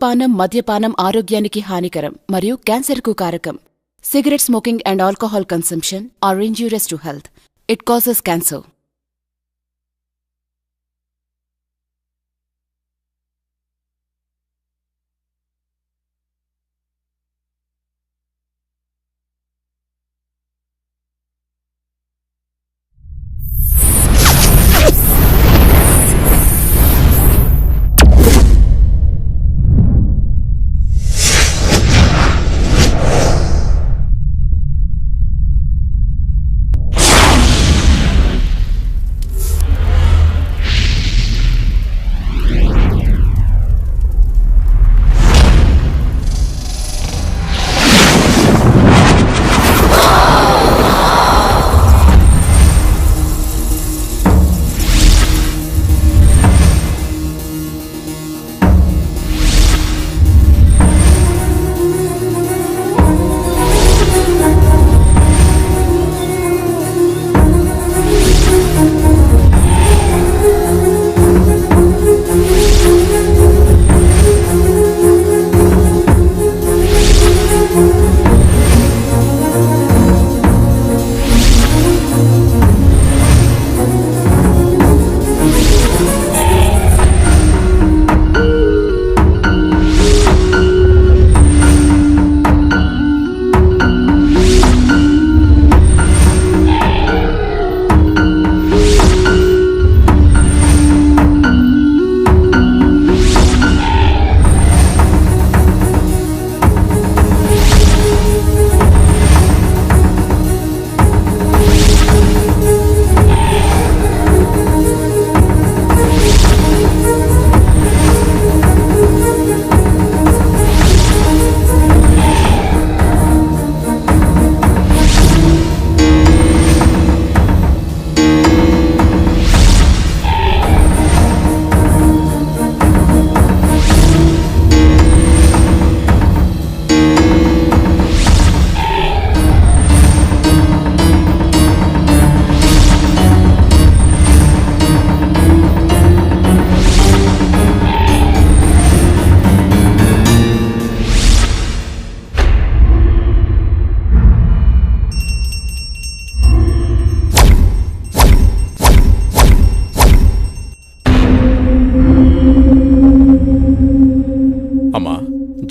ధూమపానం మద్యపానం ఆరోగ్యానికి హానికరం మరియు క్యాన్సర్కు కారకం. Cigarette smoking and alcohol consumption are injurious to health. It causes cancer.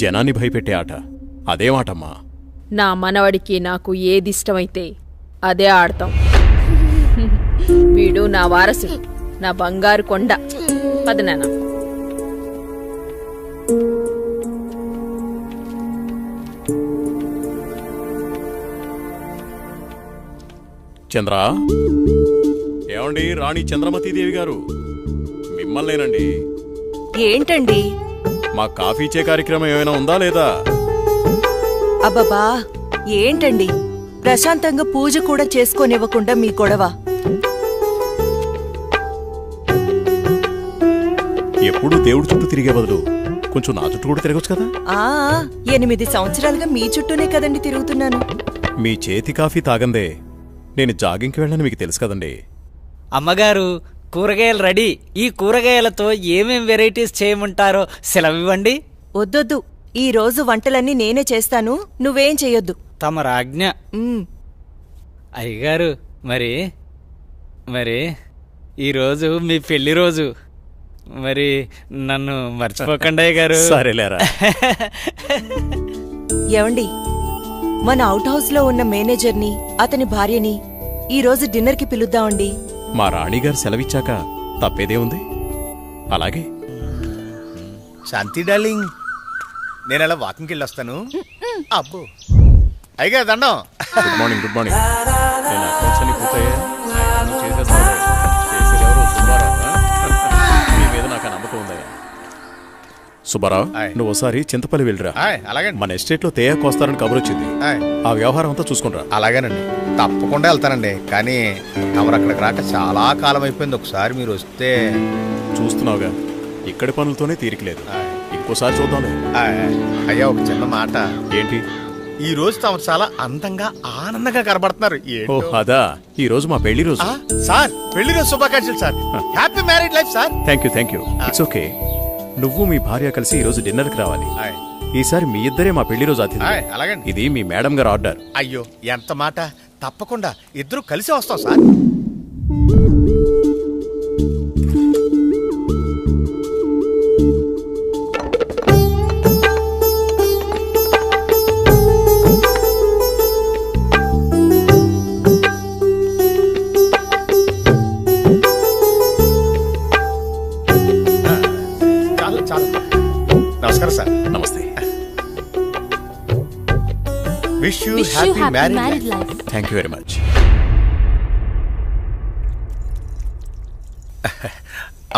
జనాన్ని భయపెట్టే ఆట అదేమాటమ్మా? నా మనవడికి నాకు ఏదిష్టమైతే అదే ఆడతాం. వీడు నా వారసుడు, నా బంగారు కొండ. పదనాన్న. చంద్ర, ఏమండి? రాణి చంద్రమతీదేవి గారు మిమ్మల్నేనండి. ఏంటండి? మా కాఫీ ఇచ్చే కార్యక్రమం ఏమైనా ఉందా లేదా? అబ్బబ్బా, ఏంటండి ప్రశాంతంగా పూజ కూడా చేసుకోనివ్వకుండా మీ గొడవ? ఎప్పుడు దేవుడి చుట్టూ తిరిగే బదులు కొంచెం నా చుట్టూ కూడా తిరగచ్చు కదా. 8 సంవత్సరాలుగా మీ చుట్టూనే కదండి తిరుగుతున్నాను. మీ చేతి కాఫీ తాగందే నేను జాగింగ్కి వెళ్ళని మీకు తెలుసు కదండి. అమ్మగారు, కూరగాయలు రెడీ. ఈ కూరగాయలతో ఏమేం వెరైటీస్ చేయమంటారో సెలవివ్వండి. వద్దొద్దు, ఈ రోజు వంటలన్నీ నేనే చేస్తాను, నువ్వేం చెయ్యొద్దు. తమ రాజ్ఞ. అయ్యగారు, మరి ఈరోజు మీ పెళ్లి రోజు. మరి నన్ను మర్చిపోకండి అయ్యగారు. సరేలేరా. ఏవండి, మన అవుట్ హౌస్ లో ఉన్న మేనేజర్ని అతని భార్యని ఈ రోజు డిన్నర్ కి పిలుద్దామండి. మా రాణిగారు సెలవిచ్చాక తప్పేదే ఉంది. అలాగే. శాంతి డార్లింగ్, నేను అలా వాకింగ్కి వెళ్ళొస్తాను. అబ్బో అయ్యగా దండం. Good morning. Good morning. నాకు నమ్మకం ఉందా? సుబ్బారావు, నువ్వు ఒకసారి చింతపల్లి వెళ్ళిరా. అలాగే. మన ఎస్టేట్ లో తేయాకు వస్తారని కబురు వచ్చింది. ఆ వ్యవహారం అంతా చూసుకుంటా. అలాగేనండి, తప్పకుండా వెళ్తానండి. కానీ తమరు అక్కడికి రాక చాలా కాలం అయిపోయింది. ఒకసారి మీరు వస్తే. చూస్తున్నావుగా, ఇక్కడి పనులతోనే తీరికలేదు. ఇంకోసారి చూద్దాం. అయ్యా, ఒక చిన్న మాట. ఏంటి? ఈ రోజు తమరు చాలా అందంగా ఆనందంగా కనబడుతున్నారు. అదా, ఈ రోజు మా పెళ్లి రోజు. సార్, పెళ్లి రోజు శుభాకాంక్షలు sir. Happy married life sir. Thank you. It's okay. నువ్వు మీ భార్య కలిసి ఈరోజు డిన్నర్కి రావాలి. ఆయ్. ఈసారి మీ ఇద్దరే మా పెళ్లి రోజు అతిథి. ఆయ్, అలాగండి. ఇది మీ మేడం గారు ఆర్డర్. అయ్యో ఎంత మాట. తప్పకుండా ఇద్దరు కలిసి వస్తాం సార్. చాలు చాలు. నమస్కారం సార్. నమస్తే. Wish you happy married life. Thank you very much.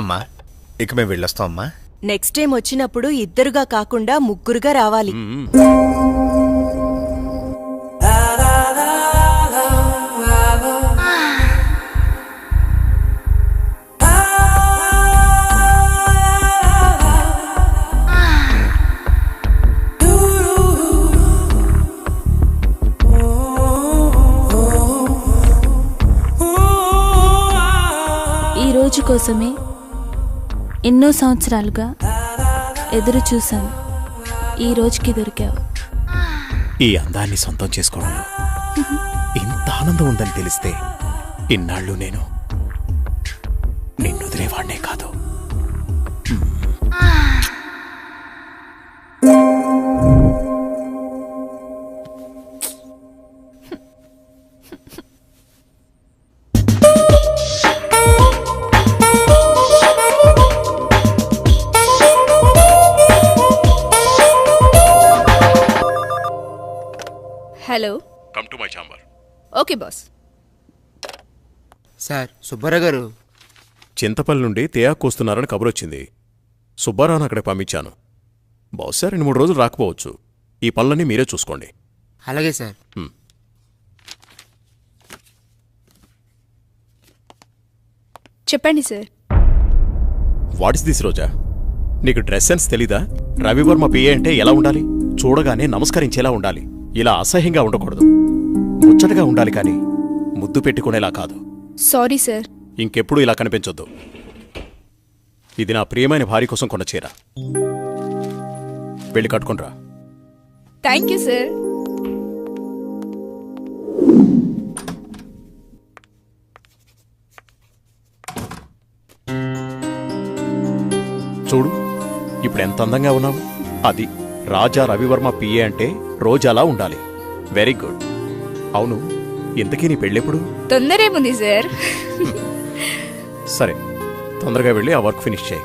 అమ్మా ఇక మేము వెళ్ళొస్తాం అమ్మా. నెక్స్ట్ టైం వచ్చినప్పుడు ఇద్దరుగా కాకుండా ముగ్గురుగా రావాలి. ఈ రోజు కోసమే ఎన్నో సంవత్సరాలుగా ఎదురు చూశాను. ఈ రోజుకి దొరికావు. ఈ అందాన్ని సొంతం చేసుకోవడంలో ఇంత ఆనందం ఉందని తెలిస్తే ఇన్నాళ్ళు నేను నిన్ను వదిలేవాడినే కాదు. Hello. Come to my chamber. Okay boss. Sir Subbarao గారు చింతపల్లి నుండి తేయాకు వస్తున్నారని కబురొచ్చింది. సుబ్బారావును అక్కడికి పంపించాను. బహుశా 2-3 రోజులు రాకపోవచ్చు. ఈ పనులన్నీ మీరే చూసుకోండి. అలాగే సార్. చెప్పండి సార్. వాట్ ఇస్ దిస్ రోజా? నీకు డ్రెస్ సెన్స్ తెలీదా? రవివర్మ పిఏ అంటే ఎలా ఉండాలి? చూడగానే నమస్కరించేలా ఉండాలి. ఇలా అసహ్యంగా ఉండకూడదు. ముచ్చటగా ఉండాలి కానీ ముద్దు పెట్టుకునేలా కాదు. Sorry sir. ఇంకెప్పుడు ఇలా కనిపించొద్దు. ఇది నా ప్రియమైన భార్య కోసం కొన్న చీర. వెళ్ళి కట్టుకునిరా. Thank you sir. చూడు ఇప్పుడు ఎంత అందంగా ఉన్నావు. అది రాజా రవివర్మ పిఏ అంటే రోజాలా ఉండాలి. Very good. అవును, ఇంతకీ నీ పెళ్ళెప్పుడు? తొందరేముంది సార్. సరే, తొందరగా వెళ్ళి ఆ వర్క్ ఫినిష్ చేయి.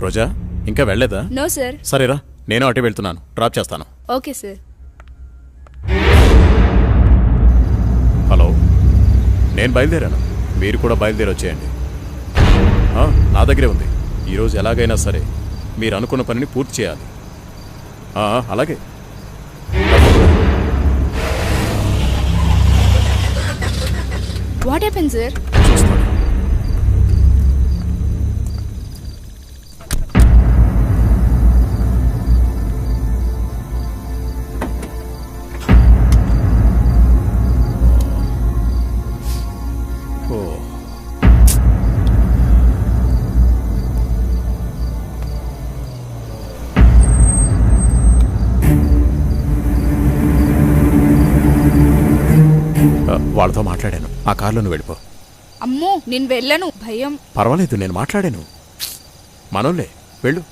రోజా ఇంకా వెళ్ళలేదా? No sir. సరేరా, నేను అటు వెళ్తున్నాను. డ్రాప్ చేస్తాను. Okay sir. హలో, నేను బయలుదేరాను. మీరు కూడా బయలుదేరి వచ్చేయండి. నా దగ్గరే ఉంది. ఈరోజు ఎలాగైనా సరే మీరు అనుకున్న పనిని పూర్తి చేయాలి. అలాగే. What happen sir? చూస్తాను. వాళ్ళతో మాట్లాడాను. ఆ కార్లో నువ్వు వెళ్ళిపో. అమ్మో, నేను వెళ్ళను, భయం. పర్వాలేదు, నేను మాట్లాడాను. మనోళ్ళే, వెళ్ళు.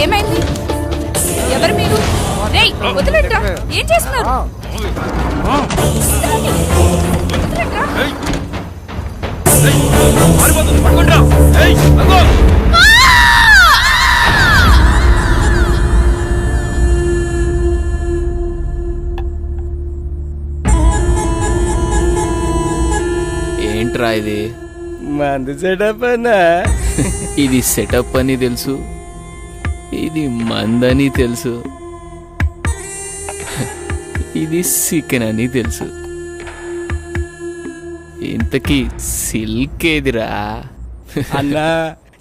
ఏమైంది? ఎవరు మీరు? రేయ్, వదిలేట్రా. ఏం చేస్తున్నారు? ఏంట్రా ఇది? మందు సెటప్ అన్నా. ఇది సెటప్ అని తెలుసు, ఇది మందని తెలుసు, ఇది చికెన్ అని తెలుసు. ఇంతకీ సిల్క్ ఏదిరా? అన్నా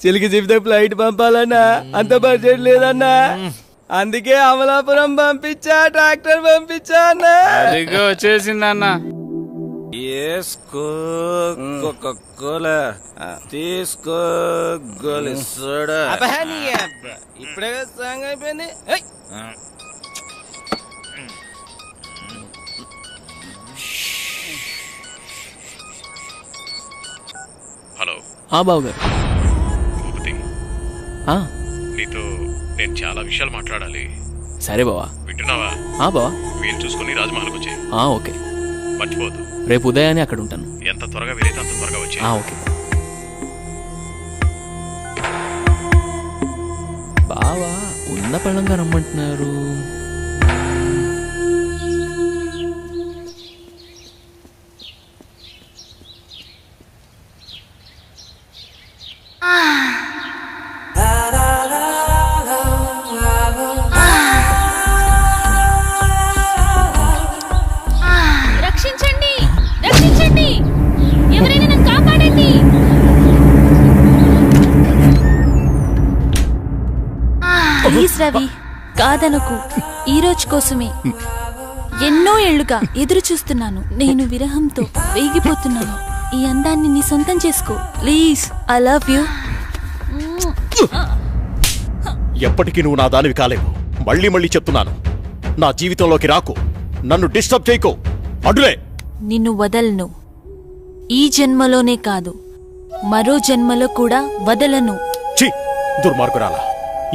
చిలికి చెప్తే ఫ్లైట్ పంపాలన్నా, అంత బడ్జెట్ లేదన్నా. అందుకే అమలాపురం పంపించా, ట్రాక్టర్ పంపించా అన్నా. అదిగో వచ్చేసిందన్నా. ఏసుకో కోలా తీసుకో గోలి సోడా. ఇప్పుడే సాంగ్ అయిపోయింది. హలో బావగారు. భూపతి, ఆ, నీతో నేను చాలా విషయాలు మాట్లాడాలి. సరే బావా. వింటున్నావా? బావా. వీలు చూసుకుని రాజమహల్కి వచ్చే. ఓకే. మర్చిపోదు. రేపు ఉదయాన్నే అక్కడ ఉంటాను. ఎంత త్వరగా వీలైతే అంత త్వరగా వచ్చే. ఓకే బావా. ఉన్న పళ్ళంగా రమ్మంటున్నారు. రక్షించండి, రక్షించండి, ఎవరైనా నన్ను కాపాడండి. ప్లీజ్ రవి, కాదనకు. ఈ రోజు కోసమే ఎన్నో ఏళ్లుగా ఎదురు చూస్తున్నాను. నేను విరహంతో వేగిపోతున్నాను. ఈ అందాన్ని నీ సొంతం చేసుకో ప్లీజ్. I love you. ఎప్పటికీ నువ్వు నా దానివి కాలేవు. మళ్ళీ మళ్ళీ చెప్తున్నాను, నా జీవితంలోకి రాకు, నన్ను డిస్టర్బ్ చేయకు. అడ్డులే. నిన్ను వదలను. ఈ జన్మలోనే కాదు, మరో జన్మలో కూడా వదలను. ఛీ, దుర్మార్గురాలా,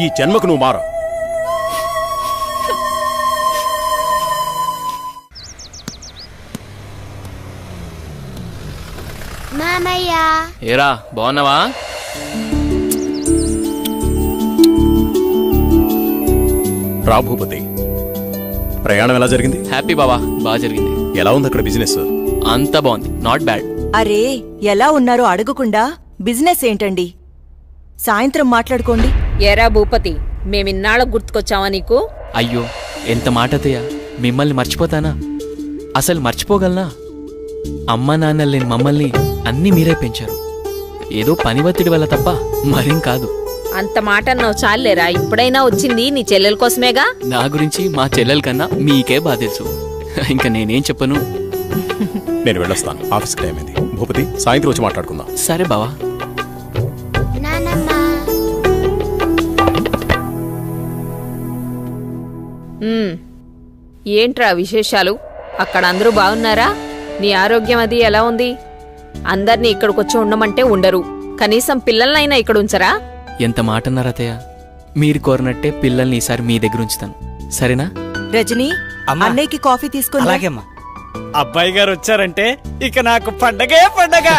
ఈ జన్మకు నువ్వు మారు. ఏరా బాగున్నావా? రా భూపతి, ప్రయాణం ఎలా జరిగింది? హ్యాపీ బావా, బాగా జరిగింది. ఎలా ఉంది అక్కడ బిజినెస్? అంతా బాగుంది, నాట్ బ్యాడ్. అరే ఎలా ఉన్నారో అడగకుండా బిజినెస్ ఏంటండి? సాయంత్రం మాట్లాడుకోండి. ఏరా భూపతి, మేమిన్నాళ్ళకు గుర్తుకొచ్చావా నీకు? అయ్యో ఎంత మాట అత్తయ్య, మిమ్మల్ని మర్చిపోతానా? అసలు మర్చిపోగలనా? అమ్మా నాన్నలు లేని మమ్మల్ని అన్నీ మీరే పెంచారు. ఏదో పని ఒత్తిడి వల్ల తప్ప మరేం కాదు. అంత మాట అన్నావు చాలేరా. ఇప్పుడైనా వచ్చింది నీ చెల్లెల కోసమేగా. నా గురించి మా చెల్లెల కన్నా మీకే బాగా తెలుసు. ఇంకా నేనేం చెప్పను. నేను వెళ్ళొస్తాను, ఆఫీస్కి టైం అయింది. భూపతి, సాయంత్రం వచ్చి మాట్లాడుకుందాం. సరే బావా. ఏంట్రా విశేషాలు? అక్కడ అందరూ బాగున్నారా? నీ ఆరోగ్యం అది ఎలా ఉంది? అందర్నీ ఇక్కడికొచ్చి ఉండమంటే ఉండరు. కనీసం పిల్లలనైనా ఇక్కడ ఉంచరా? ఎంత మాట అన్నారు అత్తయ్య. మీరు కోరినట్టే పిల్లల్ని ఈసారి మీ దగ్గర ఉంచుతాను, సరేనా? రజనీ, అన్నయ్యకి కాఫీ తీసుకుని. అలాగేమ్మా. అబ్బాయి గారు వచ్చారంటే ఇక నాకు పండగే పండగ.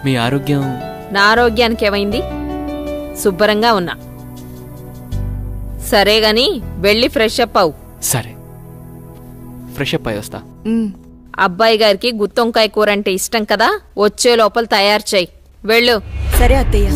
మీ ఆరోగ్యం? నా ఆరోగ్యానికి ఏమైంది? శుభ్రంగా ఉన్నా. సరే గాని వెళ్ళి ఫ్రెష్ అప్ అవు. సరే, ఫ్రెష్ అప్ అయి వస్తా. అబ్బాయి గారికి గుత్తొంకాయ కూర అంటే ఇష్టం కదా, వచ్చే లోపల తయారు చేయి. వెళ్ళు. సరే అత్తయ్య.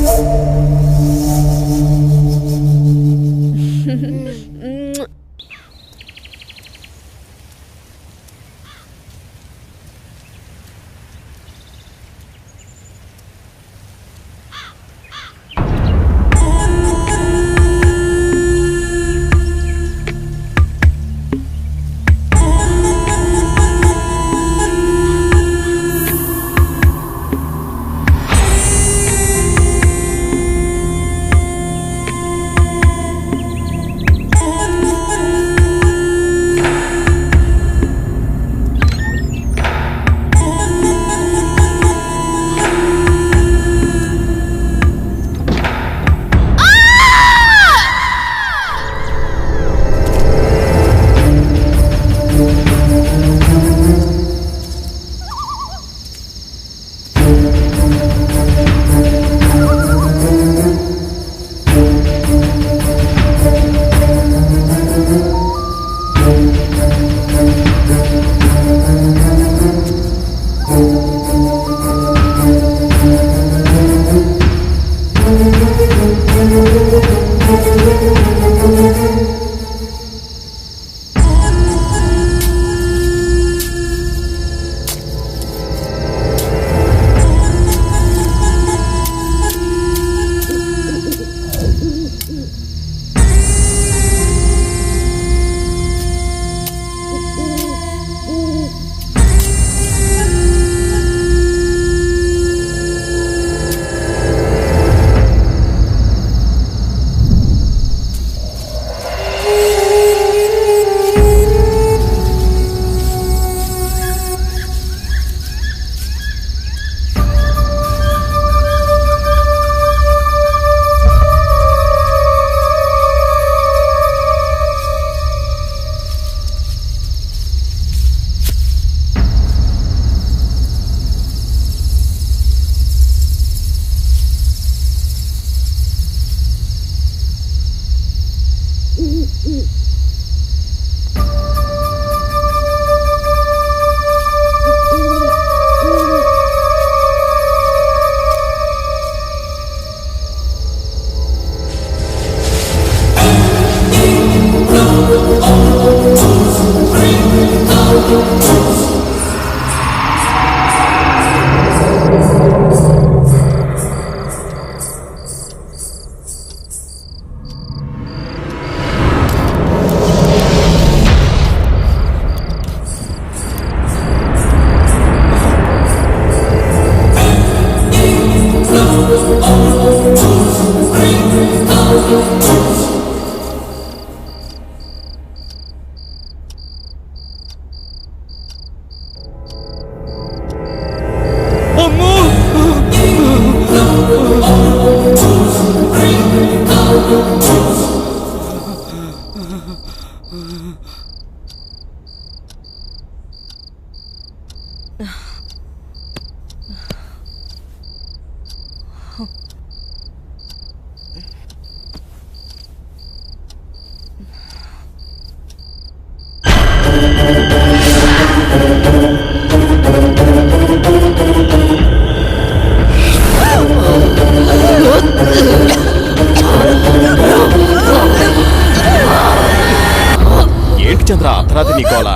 ఏంటి చంద్ర అర్ధరాత్రి నీకోలా?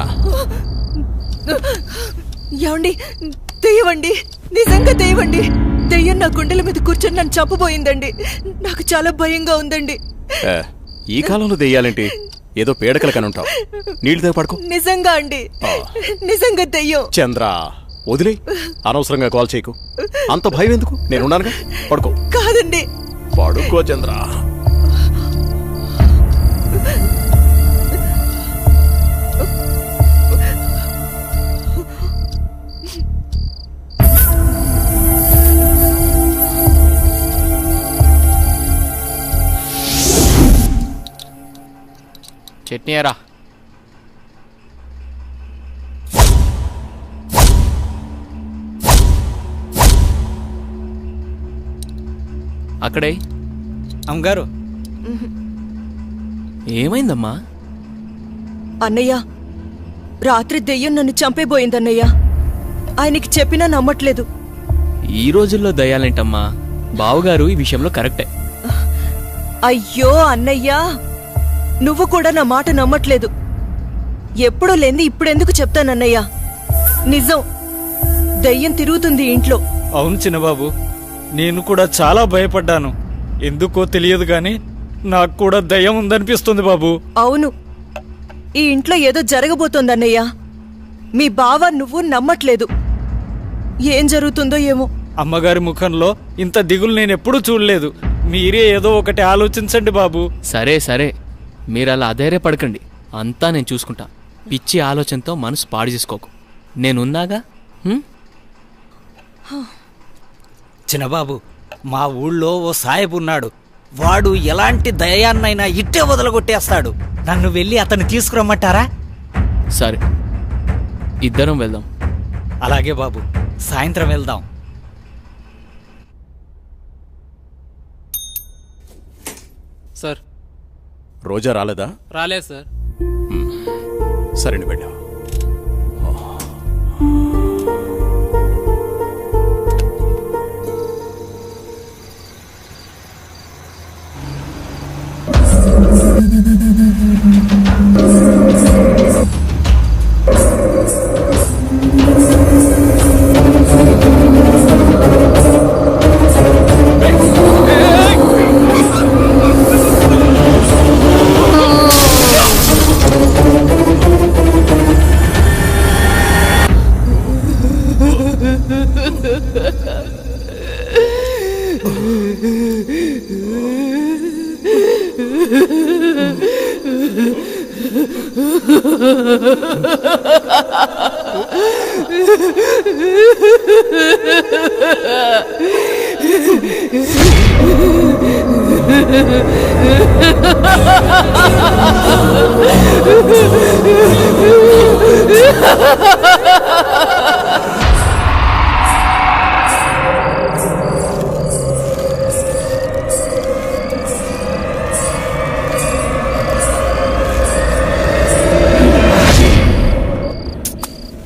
ఏమండి, దెయ్యమండి, నిజంగా దెయ్యమండి. దెయ్యం నా గుండెల మీద కూర్చొని నన్ను చంపబోయిందండి. నాకు చాలా భయంగా ఉందండి. ఈ కాలంలో దెయ్యాలేంటి? ఏదో పేడకల కనుంటావు. నీళ్ళు దగ్గర పడుకో. నిజంగా అండి, నిజంగా దెయ్యం. చంద్ర వదిలే, అనవసరంగా కాల్ చేయకు. అంత భయం ఎందుకు? నేనున్నానుగా, పడుకో. కాదండి, పడుకో చంద్ర. చట్నీ ఎరా. అక్కడే అమ్మగారు. ఏమైందమ్మా? అన్నయ్య, రాత్రి దెయ్యం నన్ను చంపేబోయిందన్నయ్య. ఆయనకి చెప్పినా నమ్మట్లేదు. ఈ రోజుల్లో దయ్యాలేంటమ్మా? బావుగారు ఈ విషయంలో కరెక్టే. అయ్యో అన్నయ్యా, నువ్వు కూడా నా మాట నమ్మట్లేదు. ఎప్పుడూ లేంది ఇప్పుడెందుకు చెప్తానన్నయ్యా? నిజం, దయ్యం తిరుగుతుంది ఇంట్లో. అవును చిన్నబాబు, నేను కూడా చాలా భయపడ్డాను. ఎందుకో తెలియదు గాని నాకు కూడా దయ్యం ఉందనిపిస్తుంది బాబు. అవును, ఈ ఇంట్లో ఏదో జరగబోతోందన్నయ్యా. మీ బావ నువ్వు నమ్మట్లేదు. ఏం జరుగుతుందో ఏమో. అమ్మగారి ముఖంలో ఇంత దిగులు నేనెప్పుడూ చూడలేదు. మీరే ఏదో ఒకటి ఆలోచించండి బాబు. సరే సరే, మీరు అలా అధైర్యపడకండి. అంతా నేను చూసుకుంటా. పిచ్చి ఆలోచనతో మనసు పాడు చేసుకోకు. నేనున్నాగా. చిన్నబాబు, మా ఊళ్ళో ఓ సాయబు ఉన్నాడు. వాడు ఎలాంటి దయాన్నైనా ఇట్టే వదలగొట్టేస్తాడు. నన్ను వెళ్ళి అతన్ని తీసుకురమ్మంటారా? సరే, ఇద్దరం వెళ్దాం. అలాగే బాబు, సాయంత్రం వెళ్దాం. సార్, రోజా రాలేదా? రాలేదు సార్. సరే, నువ్వు వెళ్ళావు.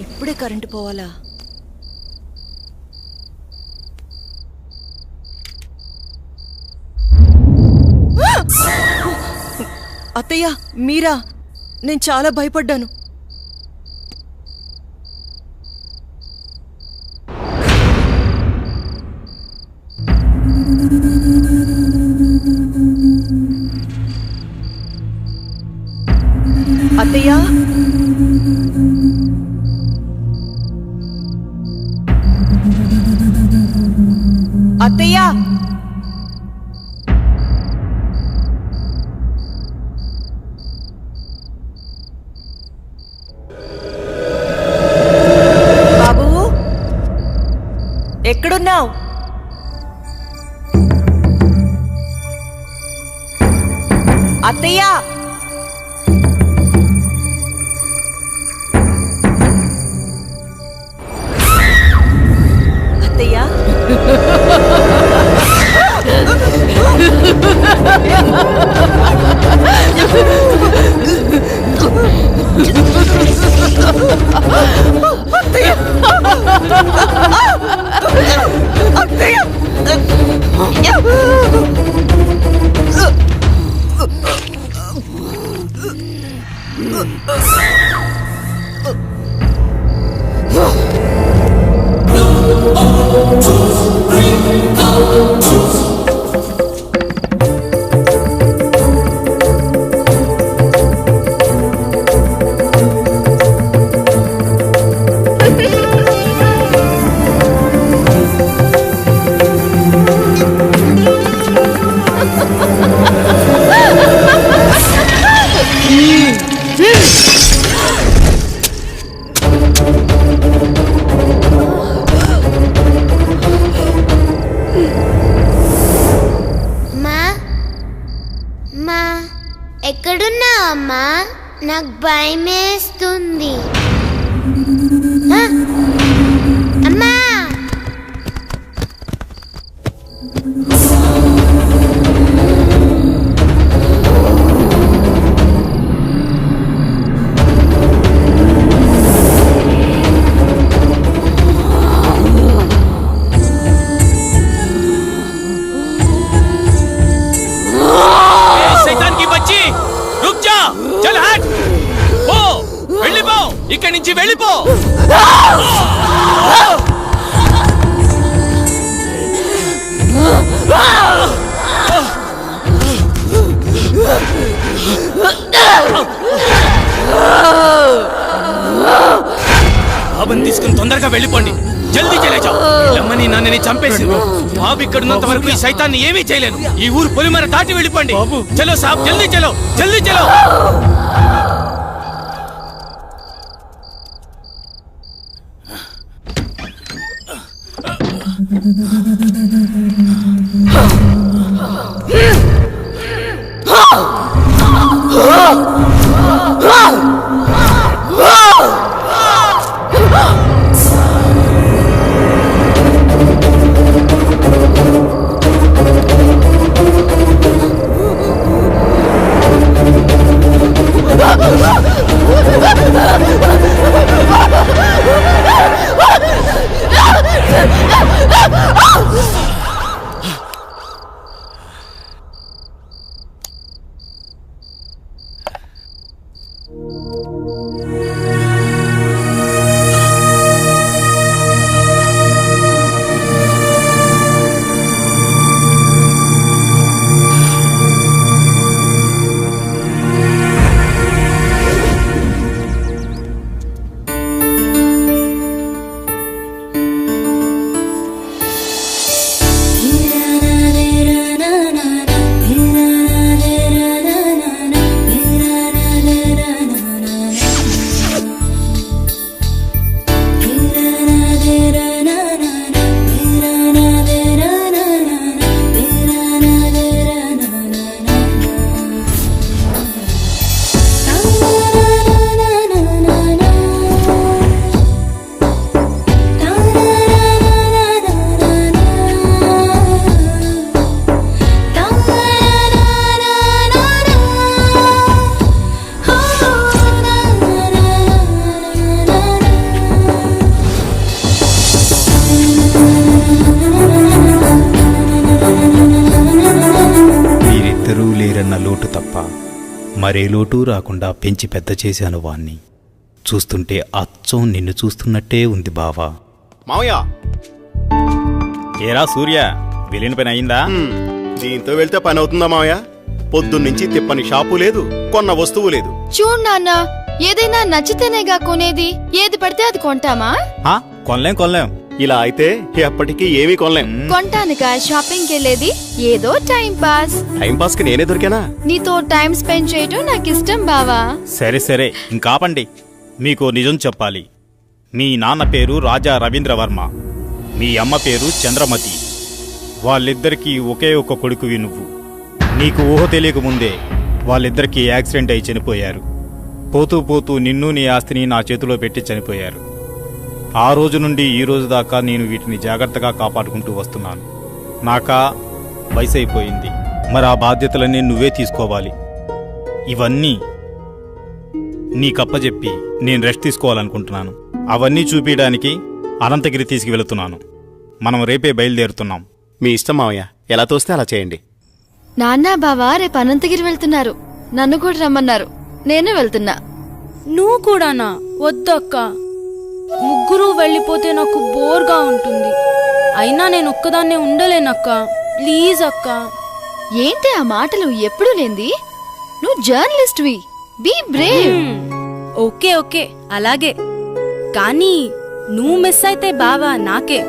ఇప్పుడే కరెంటు పోవాలా? అత్తయ్య, మీరా? నేను చాలా భయపడ్డాను. అత్తయ్య, అత్తయ్య, బాబు ఎక్కడున్నావు? అత్తయ్య అత్తయ్య ఎక్కడున్నావు అమ్మా? నాకు భయమేస్తుంది. అమ్మా ఇక్కడి నుంచి వెళ్ళిపో. బాబుని తీసుకుని తొందరగా వెళ్ళిపోండి. జల్దీ చలేజావు. లమ్మని నన్నని చంపేసి బాబు ఇక్కడున్నంత వరకు ఈ సైతాన్ని ఏమీ చేయలేను. ఈ ఊరు పొలిమర దాటి వెళ్ళిపోండి. చలో సాబ్, జల్దీ చలో, జల్దీ చలో. లోటు తప్ప మరే లోటు రాకుండా పెంచి పెద్ద చేశాను వాణ్ణి. చూస్తుంటే అచ్చం నిన్ను చూస్తున్నట్టే ఉంది బావా. మామయ్య, ఏరా సూర్య, వెళ్ళిన పని అయిందా? దీంతో వెళ్తే పని అవుతుందా మామయ్య? పొద్దున్నుంచి తిప్పని షాపు లేదు, కొన్న వస్తువు లేదు. చూడు నాన్న, ఏదైనా నచ్చితేనేగా కొనేది. ఏది పడితే అది కొంటామా? కొనలేం. ఇలా అయితే ఎప్పటికీ ఏమీ కొనలేం. కొంటానుగా షాపింగ్ కెళ్ళేది. ఏదో టైం పాస్. టైం పాస్ కి నేనే దొరికానా? నీతో టైం స్పెండ్ చేయటం నాకు ఇష్టం బావా. సరే ఇంకాపండి. మీకు నిజం చెప్పాలి. మీ నాన్న పేరు రాజా రవీంద్రవర్మ, మీ అమ్మ పేరు చంద్రమతి. వాళ్ళిద్దరికీ ఒకే ఒక కొడుకువి నువ్వు. నీకు ఊహ తెలియకముందే వాళ్ళిద్దరికీ యాక్సిడెంట్ అయి చనిపోయారు. పోతూ పోతూ నిన్ను నీ ఆస్తిని నా చేతిలో పెట్టి చనిపోయారు. ఆ రోజు నుండి ఈ రోజు దాకా నేను వీటిని జాగ్రత్తగా కాపాడుకుంటూ వస్తున్నాను. నాకా వయసు అయిపోయింది, మరి ఆ బాధ్యతలన్నీ నువ్వే తీసుకోవాలి. ఇవన్నీ నీకప్పచెప్పి నేను రెస్ట్ తీసుకోవాలనుకుంటున్నాను. అవన్నీ చూపించడానికి అనంతగిరి తీసుకువెళుతున్నాను. మనం రేపే బయలుదేరుతున్నాం. మీ ఇష్టం మావయ్య, ఎలా తోస్తే అలా చేయండి. నాన్న బావా రేపు అనంతగిరి వెళ్తున్నారు. నన్ను కూడా రమ్మన్నారు. నేను వెళ్తున్నా. నువ్వు కూడానా? వద్దక్క, ముగ్గురు వెళ్ళిపోతే నాకు బోర్గా ఉంటుంది. అయినా నేను ఒక్కదాన్నే ఉండలేనక్క. ప్లీజ్ అక్క. ఏంటి ఆ మాటలు? ఎప్పుడు లేంది? నువ్వు జర్నలిస్ట్వి. Be brave. ఓకే ఓకే అలాగే, కానీ నువ్వు మిస్ అయితే బావా నాకే.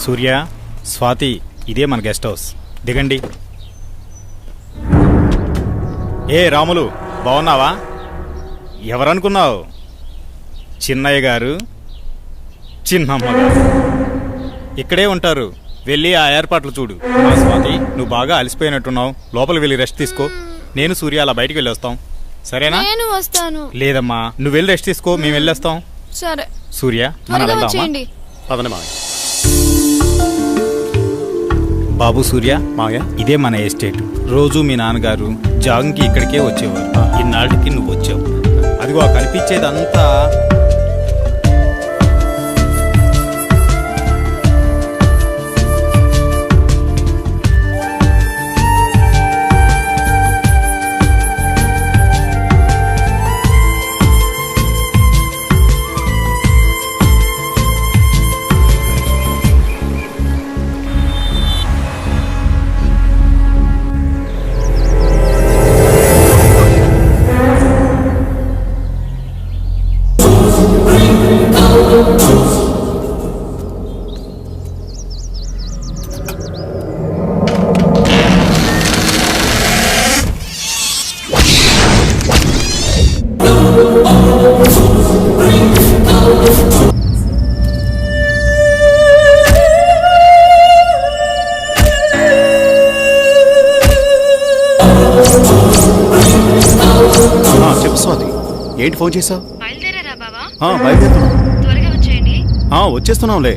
సూర్య, స్వాతి, ఇదే మన గెస్ట్ హౌస్. దిగండి. ఏ రాములు, బాగున్నావా? ఎవరనుకున్నావు? చిన్నయ్య గారు, చిన్నమ్మ గారు ఇక్కడే ఉంటారు. వెళ్ళి ఆ ఏర్పాట్లు చూడు. స్వాతి, నువ్వు బాగా అలసిపోయినట్టున్నావు. లోపలికి వెళ్ళి రెస్ట్ తీసుకో. నేను సూర్య అలా బయటికి వెళ్ళి వస్తాం. సరేనా? నేను వస్తాను. లేదమ్మా, నువ్వు వెళ్ళి రెస్ట్ తీసుకో, మేము వెళ్ళొస్తాం. సరే సూర్య, మనం వెళ్దామా? పదండి మావయ్య. బాబు సూర్య, మావయ్య, ఇదే మన ఎస్టేట్. రోజు మీ నాన్నగారు జాగింగ్కి ఇక్కడికే వచ్చేవారు. ఇన్నాళ్ళకి నువ్వు వచ్చావు. అదిగో కనిపించేదంతా చెప్పు స్వాతి, ఏంటి ఫోన్ చేసావు? బయలుదేరారా బావా? బయలుదేరుతున్నాం. త్వరగా వచ్చేయండి. వచ్చేస్తున్నాంలే.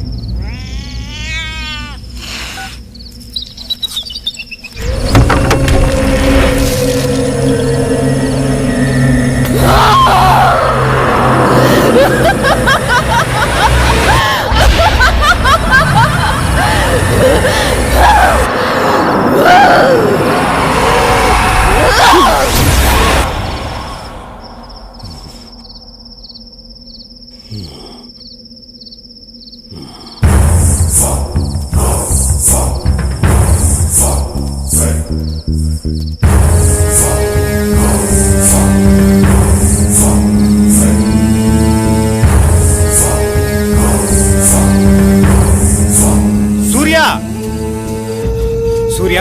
సూర్య,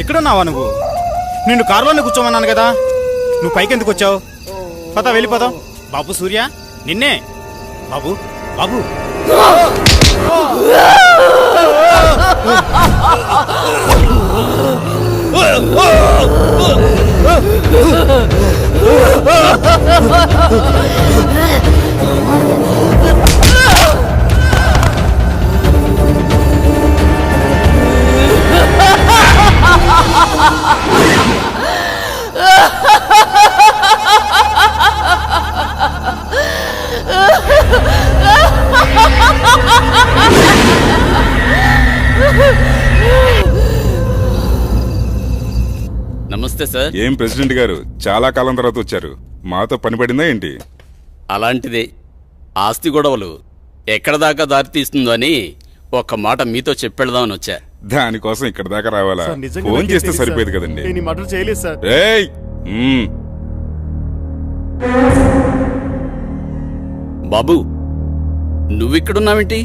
ఇక్కడున్నావా నువ్వు? నిన్ను కారులోనే కూర్చోమన్నాను కదా, నువ్వు పైకెందుకు వచ్చావు? పద, వెళ్ళిపోదాం. బాబు సూర్య, నిన్నే. బాబు, బాబు. నమస్తే సార్. ఏం ప్రెసిడెంట్ గారు, చాలా కాలం తర్వాత వచ్చారు. మాతో పని పడిందా ఏంటి? అలాంటిదే. ఆస్తి గొడవలు ఎక్కడ దాకా దారి తీస్తుందో అని ఒక్క మాట మీతో చెప్పెడదామని వచ్చా. దానికోసం ఇక్కడ దాకా రావాలా? సార్, నిజంగా ఫోన్ నాకేం చేస్తే తెలీదు సరిపోయేది సార్. కదండి. నేను ఈ మర్డర్ చేయలేదు సార్. ఏయ్! మ్మ్. బాబు నువ్విక్కడున్నావేంటి?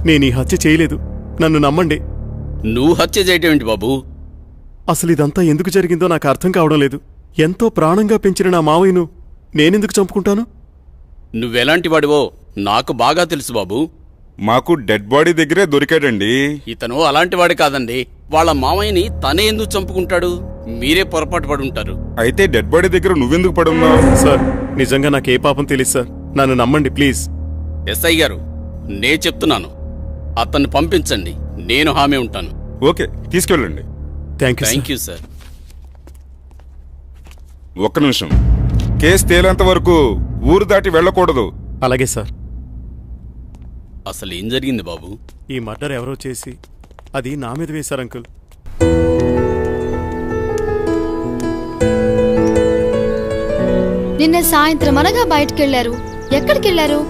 నేను ఈ హత్య చేయలేదు, నన్ను నమ్మండి. నువ్వు హత్య చేయటం ఏంటి బాబు? అసలు ఇదంతా ఎందుకు జరిగిందో నాకు అర్థం కావడం లేదు. ఎంతో ప్రాణంగా పెంచిన నా మావయ్యను నేనెందుకు చంపుకుంటాను? నువ్వెలాంటి వాడివో నాకు బాగా తెలుసు బాబు. మాకు డెడ్ బాడీ దగ్గరే దొరికాడండి. ఇతను అలాంటి వాడు కాదండి. వాళ్ళ మామయ్యని తనే ఎందుకు చంపుకుంటాడు? మీరే పొరపాటు పడి ఉంటారు. అయితే డెడ్ బాడీ దగ్గర నువ్వెందుకు పడున్నావు? సార్, నిజంగా నాకే పాపం తెలియదు సార్, నన్ను నమ్మండి ప్లీజ్. ఎస్ఐ గారు, నే చెప్తున్నాను, అతన్ని పంపించండి, నేను హామీ ఉంటాను. ఓకే, తీసుకెళ్ళండి. Thank you sir. ఒక్క నిమిషం. కేసు తేలేంత వరకు ఊరు దాటి వెళ్ళకూడదు. అలాగే సార్. అసలు ఏం జరిగింది బాబు? ఈ మర్డర్ ఎవరో చేసి అది నా మీద వేశారు అంకుల్. నిన్న సాయంత్రం అనగా బయటకెళ్లారు. ఎక్కడికెళ్లారు?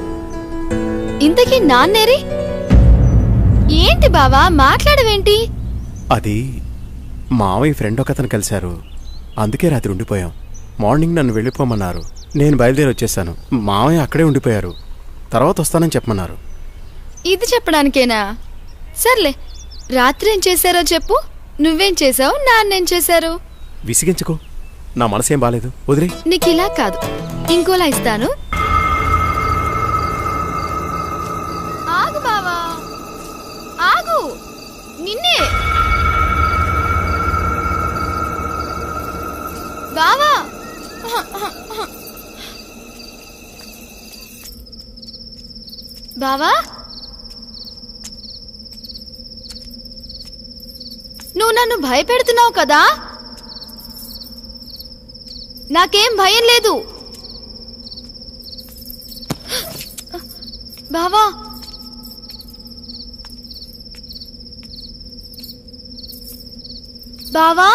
ఇంతకీ నాన్నేరి? ఏంటి బావా మాట్లాడవేంటి? అది మావయ్య ఫ్రెండ్ ఒకతను కలిశారు, అందుకే రాత్రి ఉండిపోయాం. మార్నింగ్ నన్ను వెళ్ళిపోమన్నారు, నేను బయలుదేరి వచ్చేసాను. మావయ్య అక్కడే ఉండిపోయారు, తర్వాత వస్తానని చెప్పమన్నారు. ఇది చెప్పడానికేనా? సర్లే, రాత్రి ఏం చేశారో చెప్పు. నువ్వేం చేసావు, నాన్నేం చేశారు? విసిగించుకో, నా మనసేం బాలేదు, వదిలే. నీకిలా కాదు, ఇంకోలా ఇస్తాను. ఆగు బావా, ఆగు. నిన్నే బావా. బావా, నువ్వు నన్ను భయపెడుతున్నావు కదా? నాకేం భయం లేదు బావా. బావా,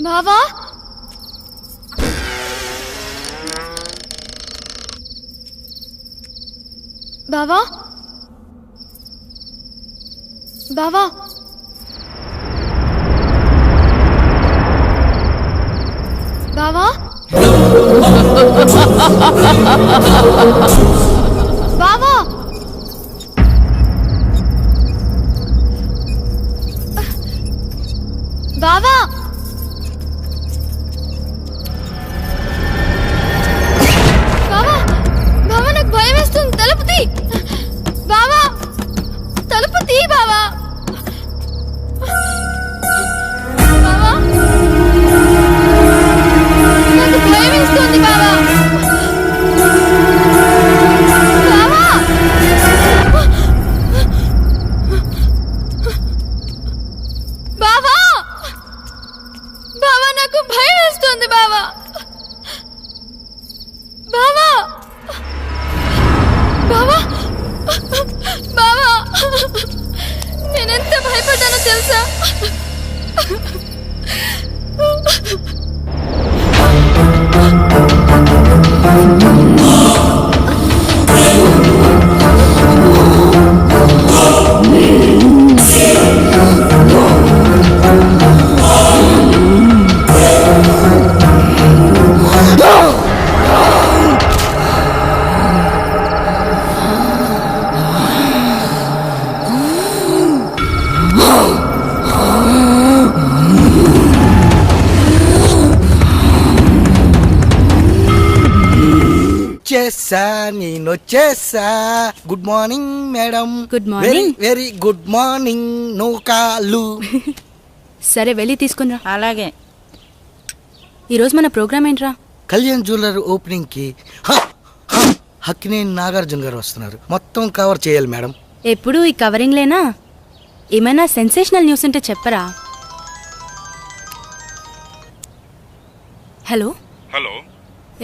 బావా, బావా, బావా, బావా, బావా, బావా, బావా, బావా, నాకు భయం వేస్తుంది. తలుపు తీ బావా, తలుపు తీ బావా. బావా, నాకు భయం వేస్తుంది బావా. బావా, బావా, బావా, నాకు భయం వేస్తుంది బావా. బావా, బావా, బావా, నేనెంత భయపడ్డానో తెలుసా? నేను వచ్చేసా. Good morning madam. Good morning. Very good morning. Nookalu. సరే వెళ్ళి తీసుకునిరా. అలాగే. ఈరోజు మన ప్రోగ్రామ్ ఏంట్రా? కళ్యాణ్ జ్యువెలర్ ఓపెనింగ్ కి హక్కినేని నాగార్జున గారు వస్తున్నారు. మొత్తం కవర్ చేయాలి మేడం. ఎప్పుడు ఈ కవరింగ్ లేనా? ఏమైనా సెన్సేషనల్ న్యూస్ ఉంటే చెప్పరా? హలో హలో,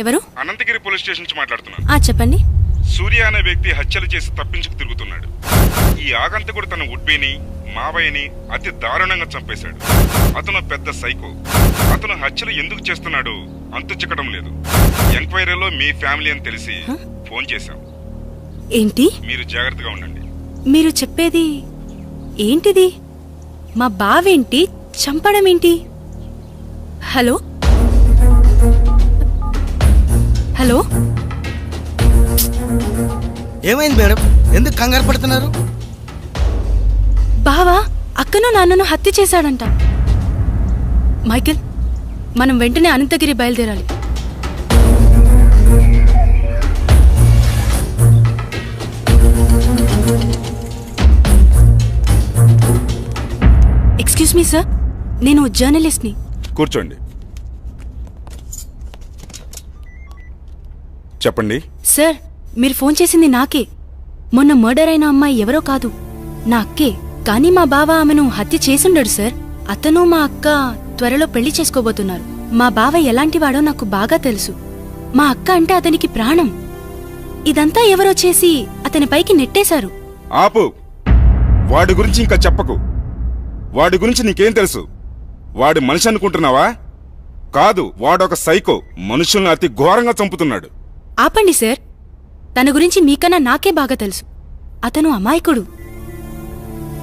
ఎవరు? అనంతగిరి పోలీస్ స్టేషన్ నుంచి మాట్లాడుతున్నాను. చెప్పండి. సూర్య అనే వ్యక్తి హత్యలు చేసి తప్పించుకు తిరుగుతున్నాడు. ఈ ఆగంతకుడు తన ఉడ్బీని మావయ్యని అతి దారుణంగా చంపేశాడు. అతను పెద్ద సైకో. అతను హత్యలు ఎందుకు చేస్తున్నాడు అంతు చిక్కడం లేదు. ఎంక్వైరీలో మీ ఫ్యామిలీ అని తెలిసి ఫోన్ చేశాం. ఏంటి? మీరు జాగ్రత్తగా ఉండండి. మీరు చెప్పేది ఏంటిది? మా బావేంటి చంపడం ఏంటి? హలో హలో, ఏమైంది మేడం? ఎందుకు కంగారు పడుతున్నారు? బావా అక్కను నాన్నను హత్య చేశాడంట. మైకేల్, మనం వెంటనే అనంతగిరి బయలుదేరాలి. ఎక్స్క్యూజ్ మీ సార్, నేను జర్నలిస్ట్ని. కూర్చోండి. చెప్పండి. సార్, మీరు ఫోన్ చేసింది నాకే. మొన్న మర్డర్ అయిన అమ్మాయి ఎవరో కాదు, నా అక్కే. కానీ మా బావ ఆమెను హత్య చేసుండడు సార్. అతను మా అక్క త్వరలో పెళ్లి చేసుకోబోతున్నారు. మా బావ ఎలాంటివాడో నాకు బాగా తెలుసు. మా అక్క అంటే అతనికి ప్రాణం. ఇదంతా ఎవరో చేసి అతని పైకి నెట్టేశారు. ఆపు. వాడి గురించి ఇంకా చెప్పకు. వాడి గురించి నీకేం తెలుసు? వాడి మనిషి అనుకుంటున్నావా? కాదు, వాడొక సైకో. మనుషుల్ని అతి ఘోరంగా చంపుతున్నాడు. ఆపండి సార్, తన గురించి మీకన్నా నాకే బాగా తెలుసు. అతను అమాయకుడు.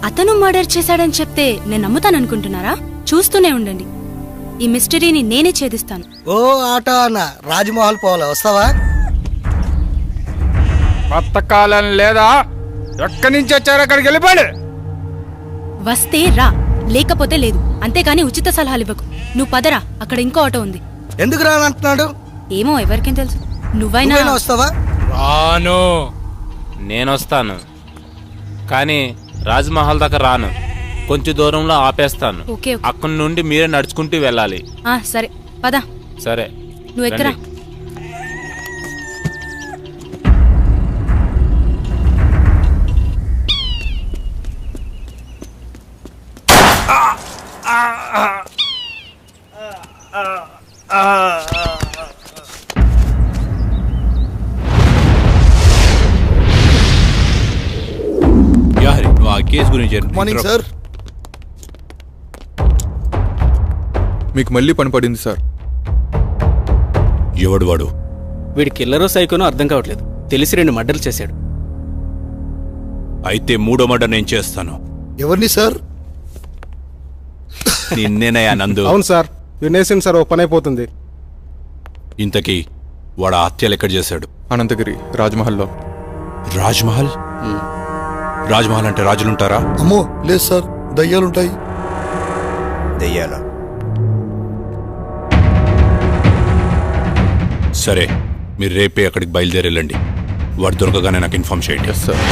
అతను మర్డర్ చేశాడని చెప్తే నేను నమ్ముతాననుకుంటున్నారా? చూస్తూనే ఉండండి, ఈ మిస్టరీని నేనే ఛేదిస్తాను. ఓ ఆటో అన్న, రాజ్మహల్ పోవాలా, వస్తావా? బతకాలం లేదా? ఎక్కడి నుంచి వచ్చారో అక్కడికి వెళ్ళిపోండి. వస్తే రా, లేకపోతే లేదు. అంతేకాని ఉచిత సలహాలు ఇవ్వకు. నువ్వు పదరా, అక్కడ ఇంకో ఆటో ఉంది. ఎందుకు రానంటున్నాడు? ఏమో, ఎవరికేం తెలుసు. నువ్వైనా వస్తావా? రాను. నేనొస్తాను, కానీ రాజ్మహల్ దాకా రాను. కొంచెం దూరంలో ఆపేస్తాను. ఓకే. అక్కడి నుండి మీరే నడుచుకుంటూ వెళ్ళాలి. సరే పద. సరే, నువ్వు ఎక్కరా. కేసు గురించి మార్నింగ్ సార్. మీకు మళ్ళీ పని పడింది సార్. ఎవడు వాడు? వీడి కిల్లరో సైకోనో అర్థం కావట్లేదు. తెలిసి 2 మర్డర్లు చేశాడు. అయితే 3వ మర్డర్ నేను చేస్తాను. ఎవరిని సార్? నిన్నేనయ్యా నందు. అవును సార్, వినేసింది సార్. ఓ పని అయిపోతుంది. ఇంతకీ వాడు హత్యలు ఎక్కడ చేశాడు? అనంతగిరి రాజ్మహల్లో. రాజ్మహల్? రాజ్మహల్ అంటే రాజులుంటారా? అమ్మో లేదు సార్, దయ్యాలుంటాయి. దెయ్యాలా? సరే, మీరు రేపే అక్కడికి బయలుదేరి వెళ్ళండి. వాడు దొరకగానే నాకు ఇన్ఫార్మ్ చేయండి. సార్.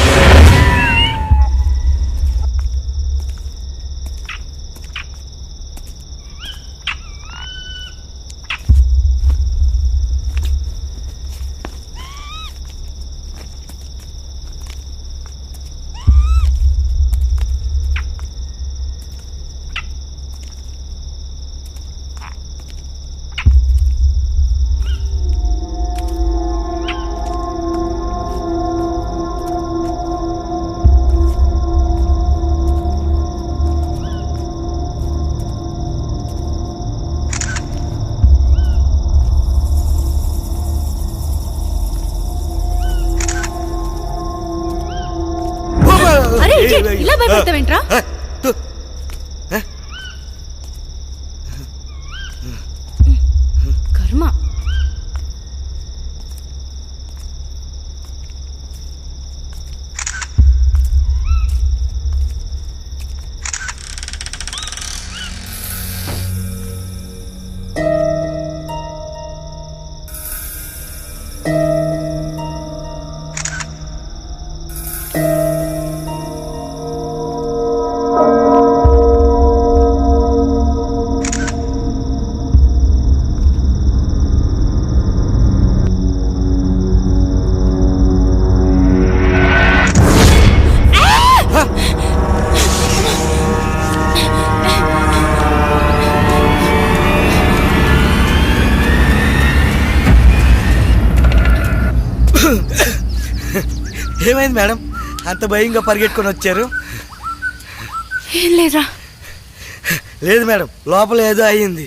ఇలా భయపడతావేంట్రా? కర్మ. ఏమైంది మేడం అంత భయంగా పరిగెట్టుకొని వచ్చారు? ఏం లేదా? లేదు మేడం, లోపల ఏదో అయ్యింది.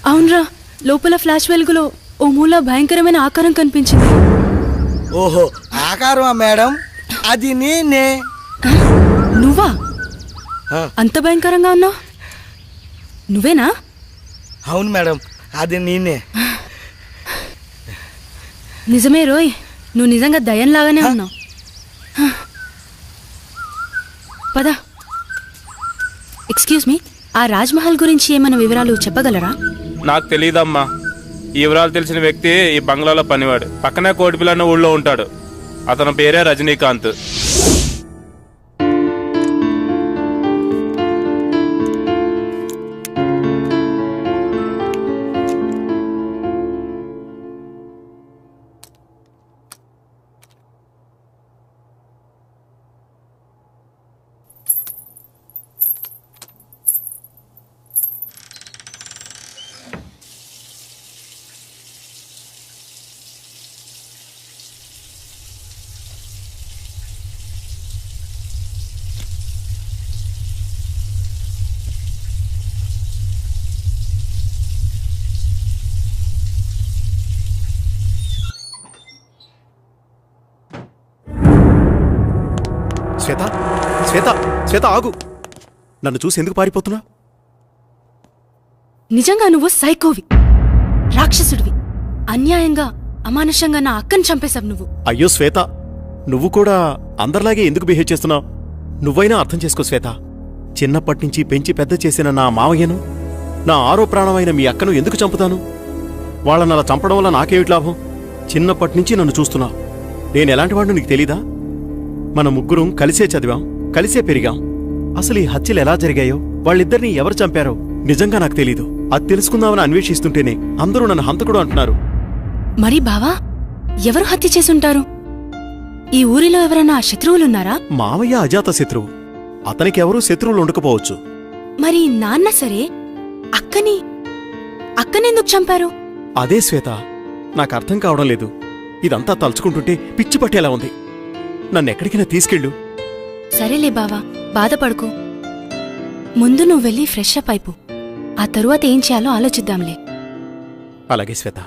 అవునరా, లోపల ఫ్లాష్ వెలుగులో ఓ మూల భయంకరమైన ఆకారం కనిపించింది. ఓహో, ఆకారమా మేడం? అది నేనే. నువ్వా? అంత భయంకరంగా ఉన్నావు? నువ్వేనా? అవును మేడం, అది నేనే. నిజమే రోయ్, నువ్వు నిజంగా దయ్యంలాగానే ఉన్నావు. పద. ఎక్స్క్యూజ్ మీ, ఆ రాజ్మహల్ గురించి ఏమైనా వివరాలు చెప్పగలరా? నాకు తెలియదమ్మా. ఈ వివరాలు తెలిసిన వ్యక్తి ఈ బంగ్లాలో పనివాడు. పక్కనే కోటిపిల్ల అన్న ఊళ్ళో ఉంటాడు. అతని పేరే రజనీకాంత్. శ్వేత, శ్వేత, శ్వేత ఆగు. నన్ను చూసి ఎందుకు పారిపోతున్నా? నిజంగా నువ్వు సైకోవి, రాక్షసుడివి. అన్యాయంగా అమానుషంగా నా అక్కని చంపేశావు నువ్వు. అయ్యో శ్వేత, నువ్వు కూడా అందరిలాగే ఎందుకు బిహేవ్ చేస్తున్నావు? నువ్వైనా అర్థం చేసుకో శ్వేత. చిన్నప్పటినుంచి పెంచి పెద్ద చేసిన నా మావయ్యను, నా ఆరో ప్రాణమైన మీ అక్కను ఎందుకు చంపుతాను? వాళ్ళని అలా చంపడం వల్ల నాకేమిటి లాభం? చిన్నప్పటినుంచి నన్ను చూస్తున్నావు. నేను ఎలాంటి వాడిని నీకు తెలీదా? మన ముగ్గురం కలిసే చదివాం, కలిసే పెరిగాం. అసలు ఈ హత్యలు ఎలా జరిగాయో, వాళ్ళిద్దరినీ ఎవరు చంపారో నిజంగా నాకు తెలీదు. అది తెలుసుకుందామని అన్వేషిస్తుంటేనే అందరూ నన్ను హంతకుడు అంటున్నారు. మరి బావా, ఎవరు హత్య చేసుంటారు? ఈ ఊరిలో ఎవరైనా శత్రువులున్నారా? మావయ్య అజాత శత్రువు. అతనికెవరూ శత్రువులు ఉండకపోవచ్చు. మరి నాన్న సరే, అక్కనెందుకు చంపారు? అదే శ్వేత, నాకు అర్థం కావడం లేదు. ఇదంతా తలుచుకుంటుంటే పిచ్చి పట్టేలా ఉంది. నన్నెక్కడికైనా తీసుకెళ్ళు. సరేలే బావా, బాధపడుకో. ముందు నువ్వు వెళ్ళి ఫ్రెష్ అప్ అయిపో. ఆ తరువాత ఏం చేయాలో ఆలోచిద్దాంలే. అలాగే శ్వేత.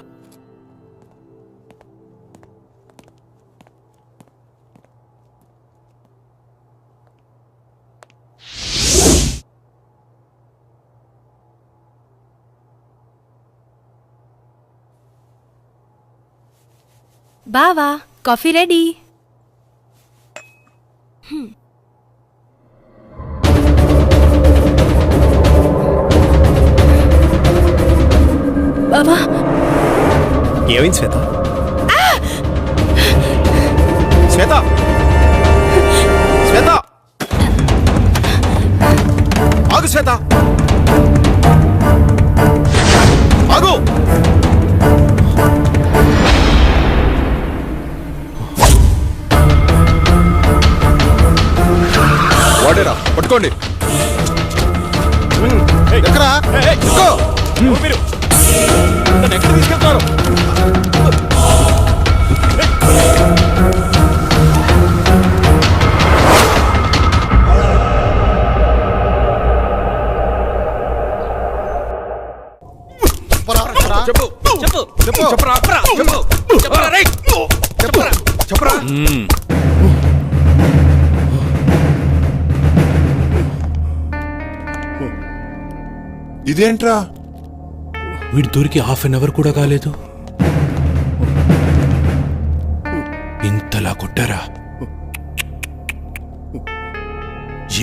బావా, కాఫీ రెడీ. బావా, ఏమైంది శ్వేత? శ్వేత, శ్వేత, ఆగు శ్వేత, ఆగు. వాడేరా, పట్టుకోండి. ఎక్కడా? మీరు నన్ను ఎక్కడ తీసుకెళ్తారు? చెప్పు, చెప్పు, చెప్పు, చెప్పరా, చెప్పు, చెప్పరా, రేయ్, చెప్పరా, చెప్పరా. ఇదేంట్రా, వీడి దొరికి హాఫ్ అన్ అవర్ కూడా కాలేదు, ఇంతలా కొట్టారా?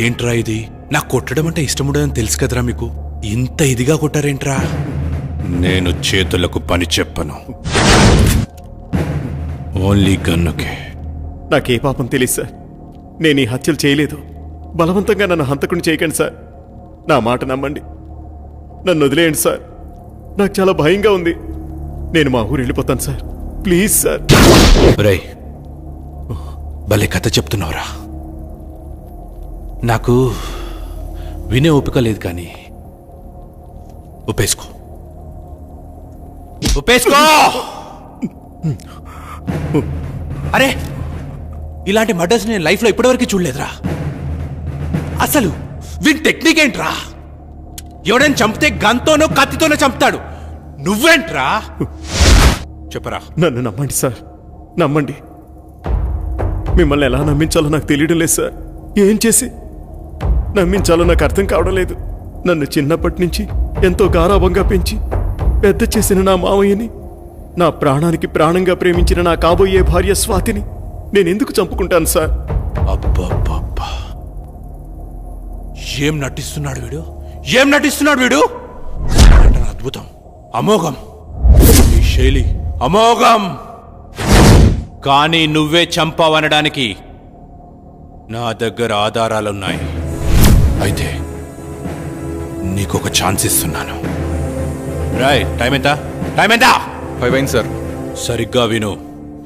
ఏంట్రా ఇది? నాకు కొట్టడం అంటే ఇష్టం ఉండదని తెలుసు కదరా మీకు, ఇంత ఇదిగా కొట్టారేంట్రా? నేను చేతులకు పని చెప్పను, ఓన్లీ గన్నుకే. నాకే పాపం తెలియదు సార్. నేను ఈ హత్యలు చేయలేదు. బలవంతంగా నన్ను హంతకుని చేయకండి సార్. నా మాట నమ్మండి. నన్ను వదిలేయండి సార్. నాకు చాలా భయంగా ఉంది. నేను మా ఊరు వెళ్ళిపోతాను సార్. Please sir. రేయ్, భలే కథ చెప్తున్నావురా. నాకు వినే ఓపిక లేదు, కానీ ఒప్పేసుకో, ఒప్పేసుకో. అరే ఇలాంటి మర్డర్స్ నేను లైఫ్లో ఇప్పటివరకు చూడలేదురా. అసలు వీని టెక్నిక్ ఏంట్రా? ఎవడైనా చంపితే గన్తోనో కత్తితోనో చంపుతాడు, నువ్వేంట్రా? చెప్పరా. నన్ను నమ్మండి సార్, నమ్మండి. మిమ్మల్ని ఎలా నమ్మించాలో నాకు తెలియడం లేదు సార్. ఏం చేసి నమ్మించాలో నాకు అర్థం కావడం లేదు. నన్ను చిన్నప్పటి నుంచి ఎంతో గారాభంగా పెంచి పెద్ద చేసిన నా మామయ్యని, నా ప్రాణానికి ప్రాణంగా ప్రేమించిన నా కాబోయే భార్య స్వాతిని నేనెందుకు చంపుకుంటాను సార్? అబ్బబ్బబ్బా, ఏం నటిస్తున్నాడు వీడు, ఏం నటిస్తున్నాడు వీడు! అద్భుతం, అమోఘం, ఈ శైలి అమోఘం. కానీ నువ్వే చంపావనడానికి నా దగ్గర ఆధారాలున్నాయి. అయితే నీకొక ఛాన్స్ ఇస్తున్నాను. రాయ్, టైం ఎంత? టైం ఎంత? 5 అయింది సార్. సరిగ్గా విను,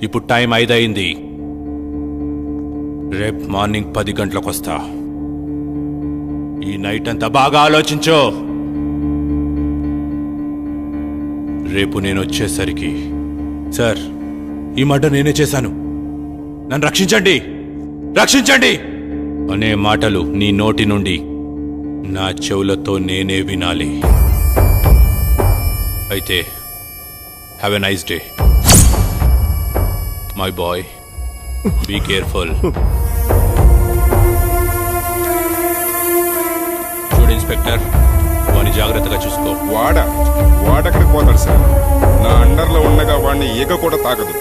ఇప్పుడు టైం 5 అయింది. రేపు మార్నింగ్ 10 గంటలకు వస్తా. ఈ నైట్ అంతా బాగా ఆలోచించో. రేపు నేను వచ్చేసరికి, సార్ ఈ మర్డర్ నేనే చేశాను, నన్ను రక్షించండి, రక్షించండి అనే మాటలు నీ నోటి నుండి నా చెవులతో నేనే వినాలి. అయితే have a nice day my boy, be careful. చూడు ఇన్స్పెక్టర్, వాడిని జాగ్రత్తగా చూసుకో. వాడక్కడికి పోతాడు సార్. నా అండర్లో ఉండగా వాడిని ఈగ కూడా తాకదు.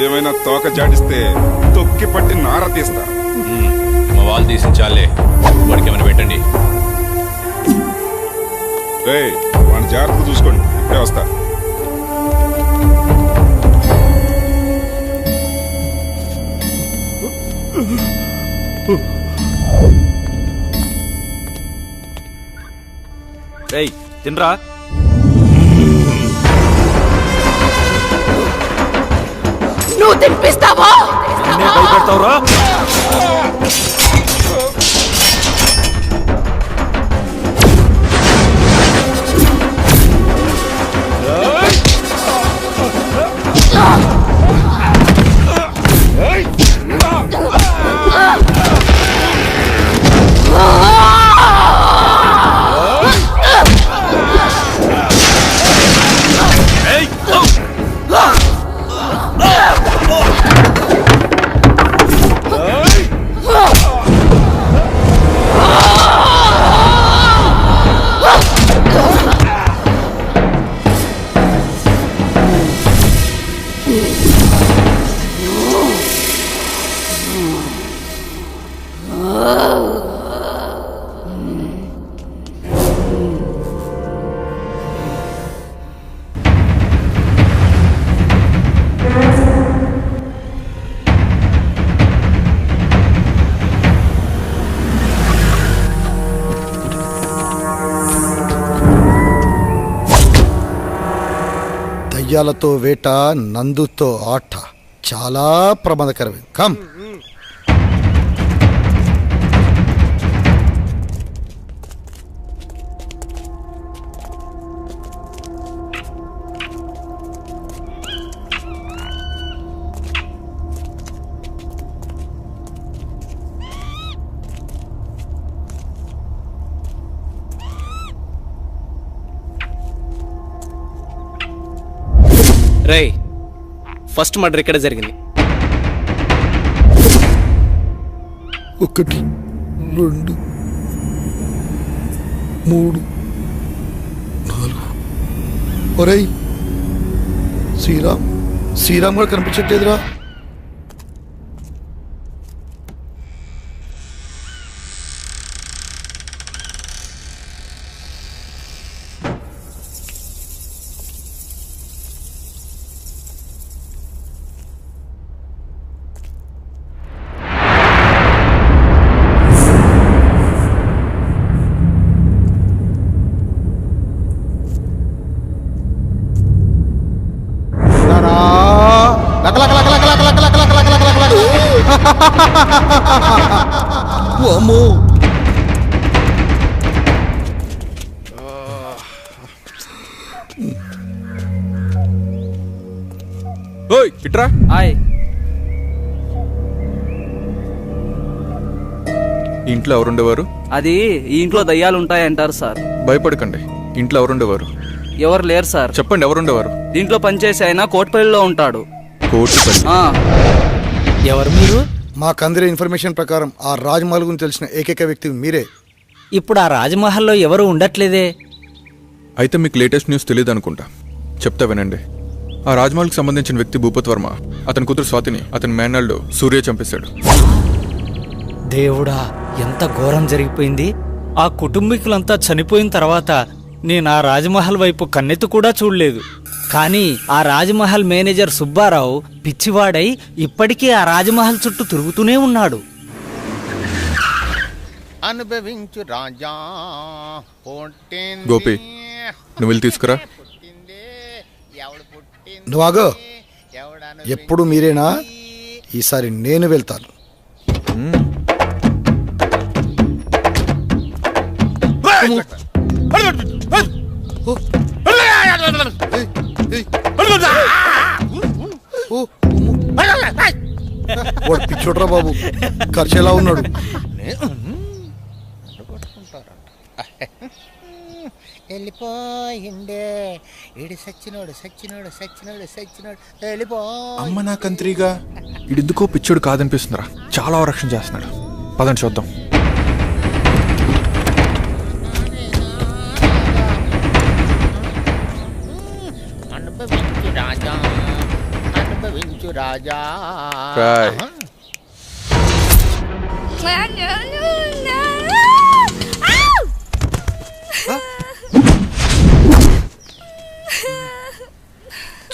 ఏమైనా తోక జాడిస్తే తొక్కి పట్టి నార తీస్తా. మా వాళ్ళు తీసి చాలే, వాడికి ఏమైనా పెట్టండి. వాడిని జాగ్రత్తగా చూసుకోండి, ఇప్పుడే వస్తా. తినరా. నువ్వు తినిపిస్తావా? భయపెడతావురా? దయ్యాలతో వేట, నందుతో ఆట చాలా ప్రమాదకరమే. కమ్. రేయ్, ఫస్ట్ మర్డర్ ఇక్కడ జరిగింది. 1 2 3 4. ఒరేయ్, శ్రీరామ్ కూడా కనిపించట్లేదురా. అమ్మో, ఇట్రా. హాయ్. ఇంట్లో ఎవరుండేవారు? అది ఈ ఇంట్లో దయ్యాలు ఉంటాయంటారు సార్. భయపడకండి, ఇంట్లో ఎవరుండేవారు? ఎవరు లేరు సార్. చెప్పండి, ఎవరుండేవారు? దీంట్లో పనిచేసి ఆయన కోటిపల్లిలో ఉంటాడు. కోటిపల్లి? ఎవరు మీరు? మాకందరి ఇన్ఫర్మేషన్ ప్రకారం ఆ రాజ్మహల్ గురించి తెలిసిన ఏకైక వ్యక్తి మీరే. ఇప్పుడు ఆ రాజమహల్లో ఎవరు ఉండట్లేదే. అయితే మీకు లేటెస్ట్ న్యూస్ తెలియదు అనుకుంటా. చెప్తా వినండి. ఆ రాజ్మహల్కి సంబంధించిన వ్యక్తి భూపత్ వర్మ, అతని కూతురు స్వాతిని అతని మేనల్డ్ సూర్య చంపేశాడు. దేవుడా, ఎంత ఘోరం జరిగిపోయింది. ఆ కుటుంబీకులంతా చనిపోయిన తర్వాత నేను ఆ రాజమహల్ వైపు కన్నెత్తు కూడా చూడలేదు. కానీ ఆ రాజమహల్ మేనేజర్ సుబ్బారావు పిచ్చివాడై ఇప్పటికీ ఆ రాజమహల్ చుట్టూ తిరుగుతూనే ఉన్నాడు. అనుభవించు రాజా. గోపి, నువ్వు వెళ్ళి తీసుకురా. నువ్వాగో, ఎప్పుడు మీరేనా? ఈసారి నేను వెళ్తాను. వాడు పిచ్చోడ్రా బాబు, ఖర్చు ఎలా ఉన్నాడు? వెళ్ళిపోయిండే ఇడి సచ్చినోడు సచ్చినోడు సచ్చినోడు సచ్చినోడు వెళ్ళిపో. అమ్మ నా కంత్రిగా, ఇడెందుకో పిచ్చోడు కాదనిపిస్తుందిరా. చాలా రక్షణ చేస్తున్నాడు. పదండి చూద్దాం. అనుభవించు రాజా, అనుభవించు రాజా.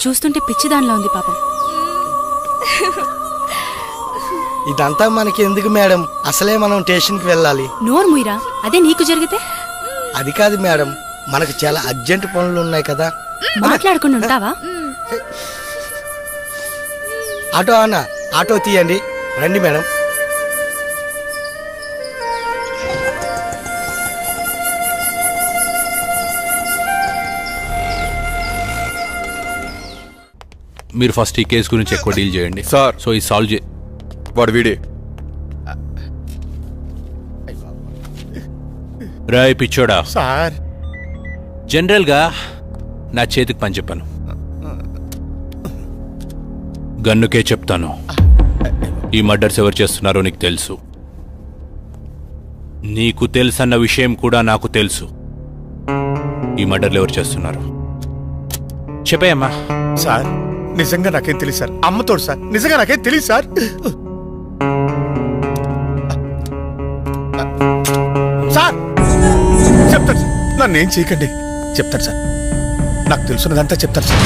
చూస్తుంటే పిచ్చిదానిలో ఉంది పాపం. ఇదంతా మనకి ఎందుకు మేడం? అసలే మనం స్టేషన్కి వెళ్ళాలి. నోరు ముయిరా, అదే నీకు జరిగితే? అది కాదు మేడం, మనకు చాలా అర్జెంట్ పనులు ఉన్నాయి కదా. మాట్లాడుకుని ఉంటావా? ఆటో అన్న, ఆటో తీయండి. రండి మేడం. మీరు ఫస్ట్ ఈ కేసు గురించి ఎక్కువ డీల్ చేయండి సార్. సో ఈ సాల్వ్ చే. వాడు వీడే. రాయ్ పిచ్చోడా సార్, జనరల్గా నా చేతికి పని చెప్పాను, గన్నుకే చెప్తాను. ఈ మర్డర్స్ ఎవరు చేస్తున్నారో నీకు తెలుసు. నీకు తెలుసన్న విషయం కూడా నాకు తెలుసు. ఈ మర్డర్లు ఎవరు చేస్తున్నారు చెప్పేయమ్మా. సార్ నిజంగా నాకేం తెలియదు సార్. అమ్మతోడు సార్, నిజంగా నాకేం తెలియదు సార్. సార్ చెప్తాను సార్, నన్ను ఏం చేయకండి. చెప్తాను సార్, నాకు తెలుసున్నదంతా చెప్తాను సార్.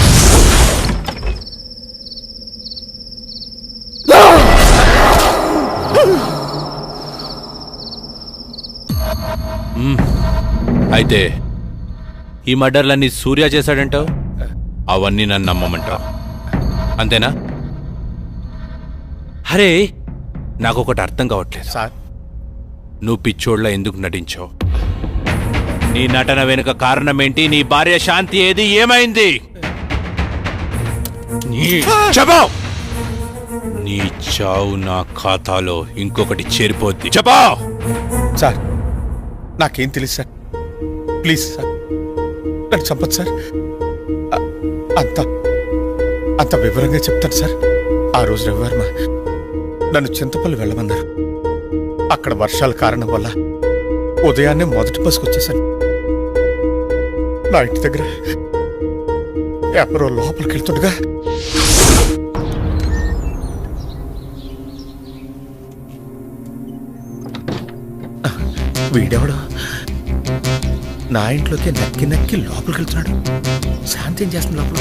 అయితే ఈ మర్డర్లన్నీ సూర్య చేశాడంటావు, అవన్నీ నన్ను నమ్మమంటావు, అంతేనా? అరే నాకొకటి అర్థం కావట్లేదు సార్. నువ్వు పిచ్చోళ్ళ ఎందుకు నటించావు? నీ నటన వెనుక కారణం ఏంటి? నీ భార్య శాంతి ఏది? ఏమైంది? నీ చావు నా ఖాతాలో ఇంకొకటి చేరిపోద్ది. చెప్పా సార్, నాకేం తెలియదు సార్. ప్లీజ్ సార్, నన్ను చంపదు సార్. అంత వివరంగా చెప్తాను సార్. ఆ రోజు రవివర్మ నన్ను చింతపల్లి వెళ్ళమన్నారు. అక్కడ వర్షాల కారణం వల్ల ఉదయాన్నే మొదటి బస్సుకు వచ్చేసాను. నా ఇంటి దగ్గర ఎవరో లోపలికి వెళ్తుండగా వీడెవడు నా ఇంట్లోకి నక్కి నక్కి లోపలికి వెళ్తున్నాడు. శాంతి ఏం చేస్తుంది లోపల?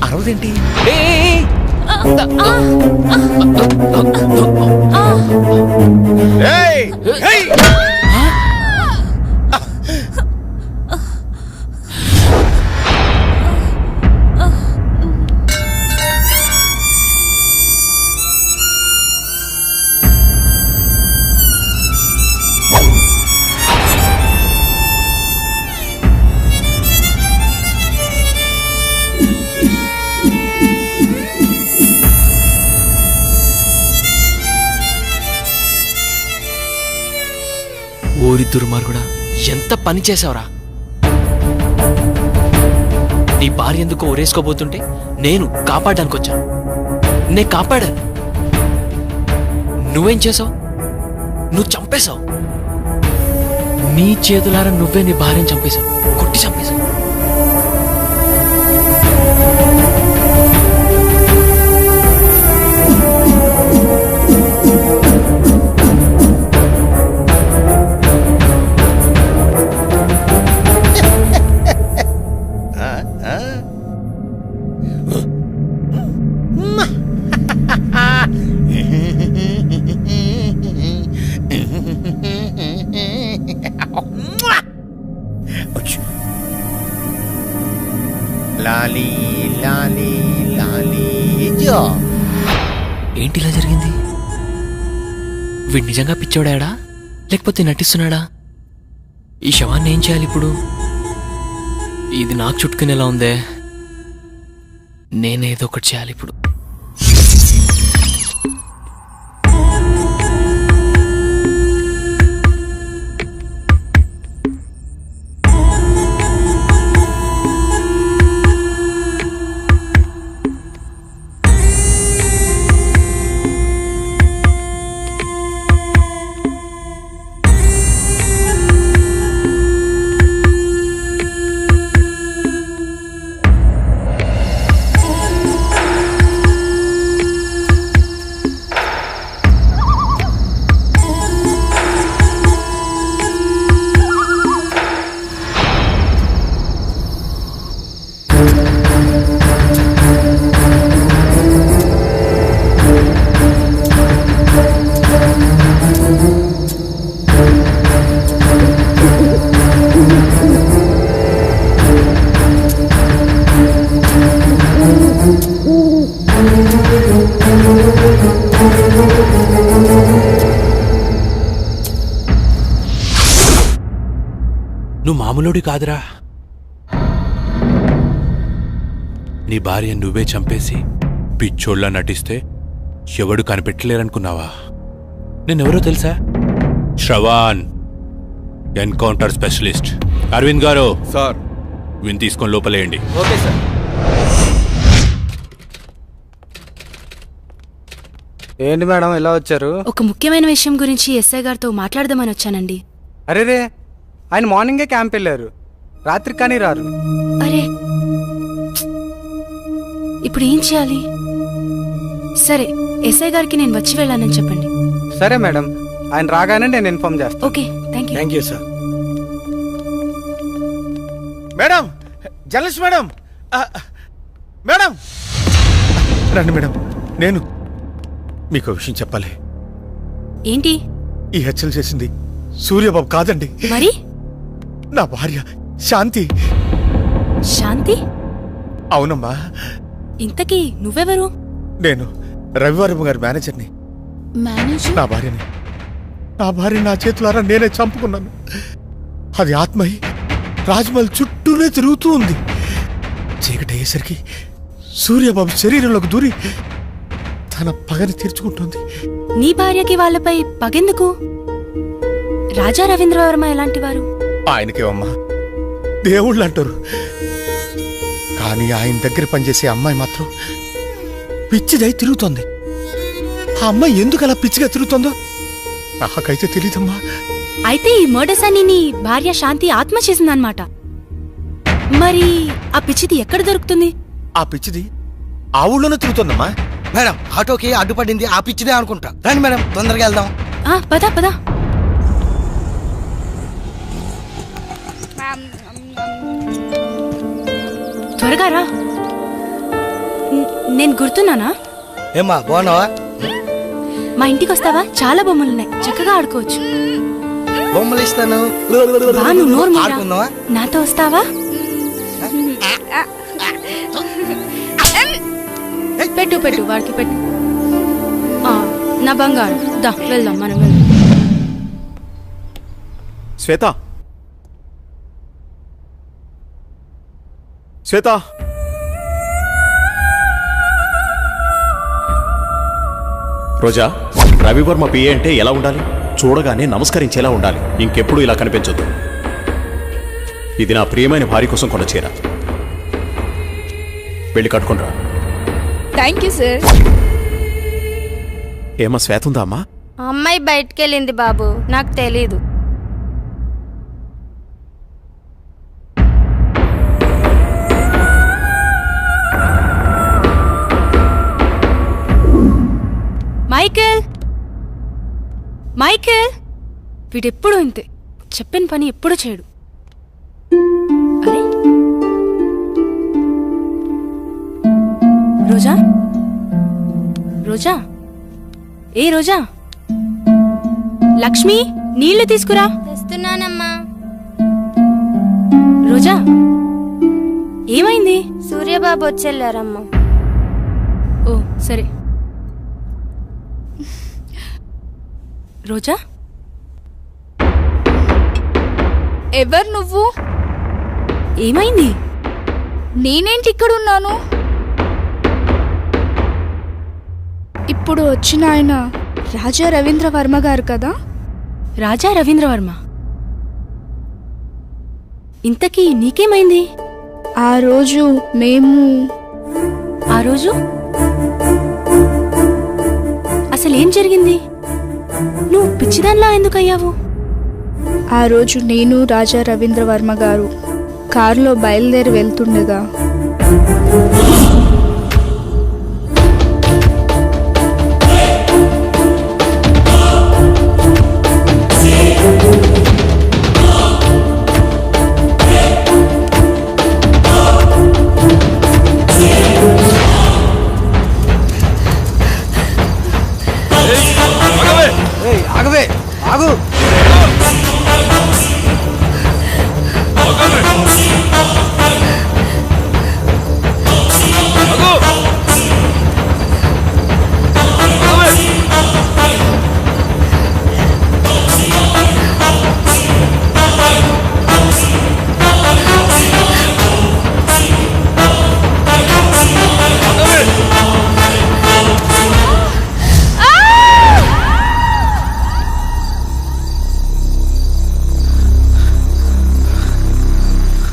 అరవదేంటి? దుర్మార్గుడా, ఎంత పని చేసావురా! నీ భార్య ఎందుకో ఊరేసుకోబోతుంటే నేను కాపాడడానికి వచ్చాను. నేను కాపాడాను. నువ్వేం చేసావు? నువ్వు చంపేశావు. నీ చేతులారా నువ్వే నీ భార్యను చంపేశావు, కొట్టి చంపేశావు. లాలీ లాలీ లాలీ జో. ఏంటి ఇలా జరిగింది? వీడు నిజంగా పిచ్చోడాడా లేకపోతే నటిస్తున్నాడా? ఈ శవాన్ని ఏం చేయాలి ఇప్పుడు? ఇది నాకు చుట్టుకునేలా ఉందే. నేనేదో ఒకటి చేయాలి ఇప్పుడు. నువ్వు మామూలుడి కాదురా. నీ భార్య నువ్వే చంపేసి పిచ్చోళ్ళ నటిస్తే ఎవడు కనిపెట్టలేరనుకున్నావా? నేనెవరో తెలుసా? Shravan, encounter specialist. అరవింద్ గారు సార్, విని తీసుకొని లోపలేయండి. Okay sir. ఏంటి మేడం ఇలా వచ్చారు? ఒక ముఖ్యమైన విషయం గురించి ఎస్ఐ గారితో మాట్లాడదామని వచ్చానండి. అరేరే, ఆయన మార్నింగే క్యాంప్ వెళ్ళారు, రాత్రికి కానీ రారు. అరే, ఇప్పుడు ఏం చేయాలి? సరే, ఎస్ఐ గారికి నేను వచ్చి వెళ్ళానని చెప్పండి. సరే మేడం, ఆయన రాగానే నేను ఇన్ఫార్మ్ చేస్తాను. Okay, thank you. Thank you sir. Madam, journalist madam, madam రండి మేడం. నేను మీకు విషయం చెప్పాలి. ఏంటి? ఈ హత్యలు చేసింది సూర్యబాబు కాదండి, మరి నా భార్య శాంతి. శాంతి? అవునమ్మా. ఇంతకీ నువ్వెవరు? నేను రవివర్మ గారి మేనేజర్ని. మేనేజర్? నా భార్య నా చేతులారా నేనే చంపుకున్నాను. అది ఆత్మయి రాజ్మహల్ చుట్టూనే తిరుగుతూ ఉంది. చీకటి అయ్యేసరికి సూర్యబాబు శరీరంలోకి దూరి తన పగని తీర్చుకుంటుంది. నీ భార్యకి వాళ్ళపై పగెందుకు? రాజా రవీంద్రవర్మ ఎలాంటి వారు? ఆయనకేమమ్మా దేవుళ్ళు అంటారు, కానీ ఆయన దగ్గర పనిచేసే అమ్మాయి మాత్రం పిచ్చిదై తిరుగుతోంది. ఆ అమ్మాయి ఎందుకు అలా పిచ్చిగా తిరుగుతుందో నాకైతే తెలీదమ్మా. అయితే ఈ మర్డర్స్ అన్ని నీ భార్య శాంతి ఆత్మ చేసిందన్నమాట. మరి ఆ పిచ్చిది ఎక్కడ దొరుకుతుంది? ఆ పిచ్చిది ఆ ఊళ్ళోనే తిరుగుతుందమ్మా. మేడం, ఆటోకి అడ్డుపడింది ఆ పిచ్చిదే అనుకుంటా. రండి మేడం, తొందరగా వెళ్దాం. పద పద. త్వరగా రా. నేను గుర్తున్నానా? ఏమ్మా, బాగున్నావా? మా ఇంటికి వస్తావా? చాలా బొమ్మలున్నాయి, చక్కగా ఆడుకోవచ్చు. బొమ్మలు ఇస్తాను. బాను, నోరు మూయరా. ఆడుకుందావా? నాతో వస్తావా? పెట్టు పెట్టు, వాడికి పెట్టు. నా బంగారు, దా వెళ్దాం, మనం వెళ్దాం. శ్వేత, శ్వేత, రోజా, రవివర్మ పిఏ అంటే ఎలా ఉండాలి? చూడగానే నమస్కరించేలా ఉండాలి. ఇంకెప్పుడు ఇలా కనిపించొద్దు. ఇది నా ప్రియమైన భార్య కోసం కొన్న చీర. వెళ్ళి కట్టుకుంటా. Thank you sir. ఏమా శ్వేత ఉందా అమ్మా? అమ్మాయి బయటకెళ్ళింది బాబు, నాకు తెలీదు. మైకేల్, మైకేల్, వీడెప్పుడు ఇంతే, చెప్పిన పని ఎప్పుడు చేయడు. అరే రోజా, రోజా, ఏ రోజా, లక్ష్మి నీళ్లు తీసుకురా. తెస్తున్నానమ్మా. రోజా, ఏమైంది? సూర్యబాబు వచ్చెళ్ళారమ్మా. ఓ సరే. రోజా, ఎవరు నువ్వు? ఏమైంది? నేనేంటి ఇక్కడ ఉన్నాను? ఇప్పుడు వచ్చిన ఆయన రాజా రవీంద్ర వర్మ గారు కదా? రాజా రవీంద్ర వర్మ. ఇంతకీ నీకేమైంది? ఆ రోజు మేము ఆ రోజు అసలేం జరిగింది? నువ్వు పిచ్చిదాన్లా ఎందుకయ్యావు? ఆ రోజు నేను రాజా రవీంద్ర వర్మ గారు కారులో బయలుదేరి వెళ్తుండగా ఆగవే, ఆగు.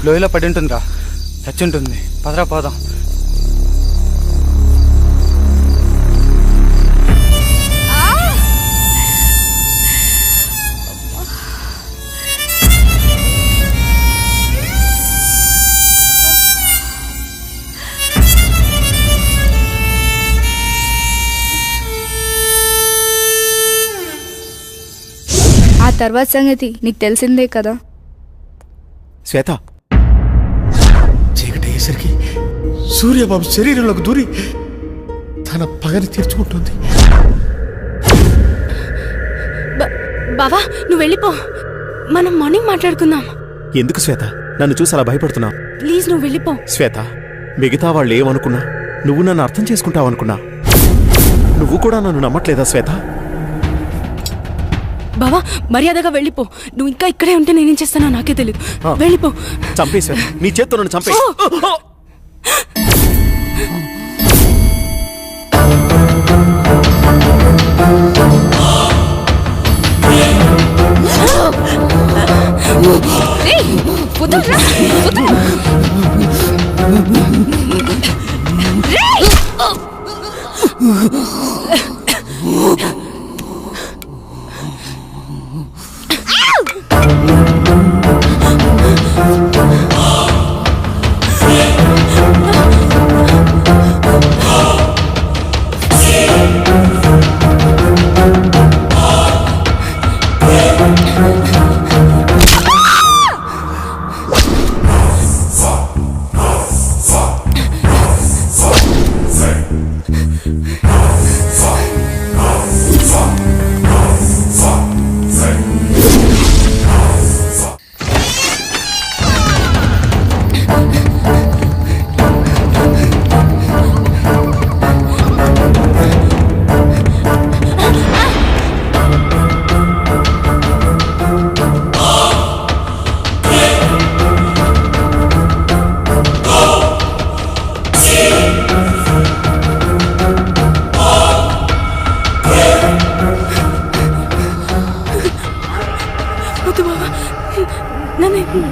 లోయలో పడి ఉంటుందిరా, చచ్చి ఉంటుంది. పదరా పోదాం. ఆ తర్వాత సంగతి నీకు తెలిసిందే కదా. శ్వేత, చీకటయ్యేసరికి సూర్యబాబు శరీరంలోకి దూరి తన పగని తీర్చుకుంటుంది. బావా నువ్వు వెళ్ళిపో, మనం మార్నింగ్ మాట్లాడుకుందాం. ఎందుకు శ్వేత నన్ను చూసి అలా భయపడుతున్నావు? ప్లీజ్ నువ్వు వెళ్ళిపో. శ్వేత, మిగతా వాళ్ళు ఏమనుకున్నా నువ్వు నన్ను అర్థం చేసుకుంటావనుకున్నా. నువ్వు కూడా నన్ను నమ్మట్లేదా శ్వేత? బావా మర్యాదగా వెళ్ళిపో. నువ్వు ఇంకా ఇక్కడే ఉంటే నేనేం చేస్తానో నాకే తెలియదు. వెళ్ళిపో. చంపే శ్వేత, నీ చేత్తో నన్ను చంపే.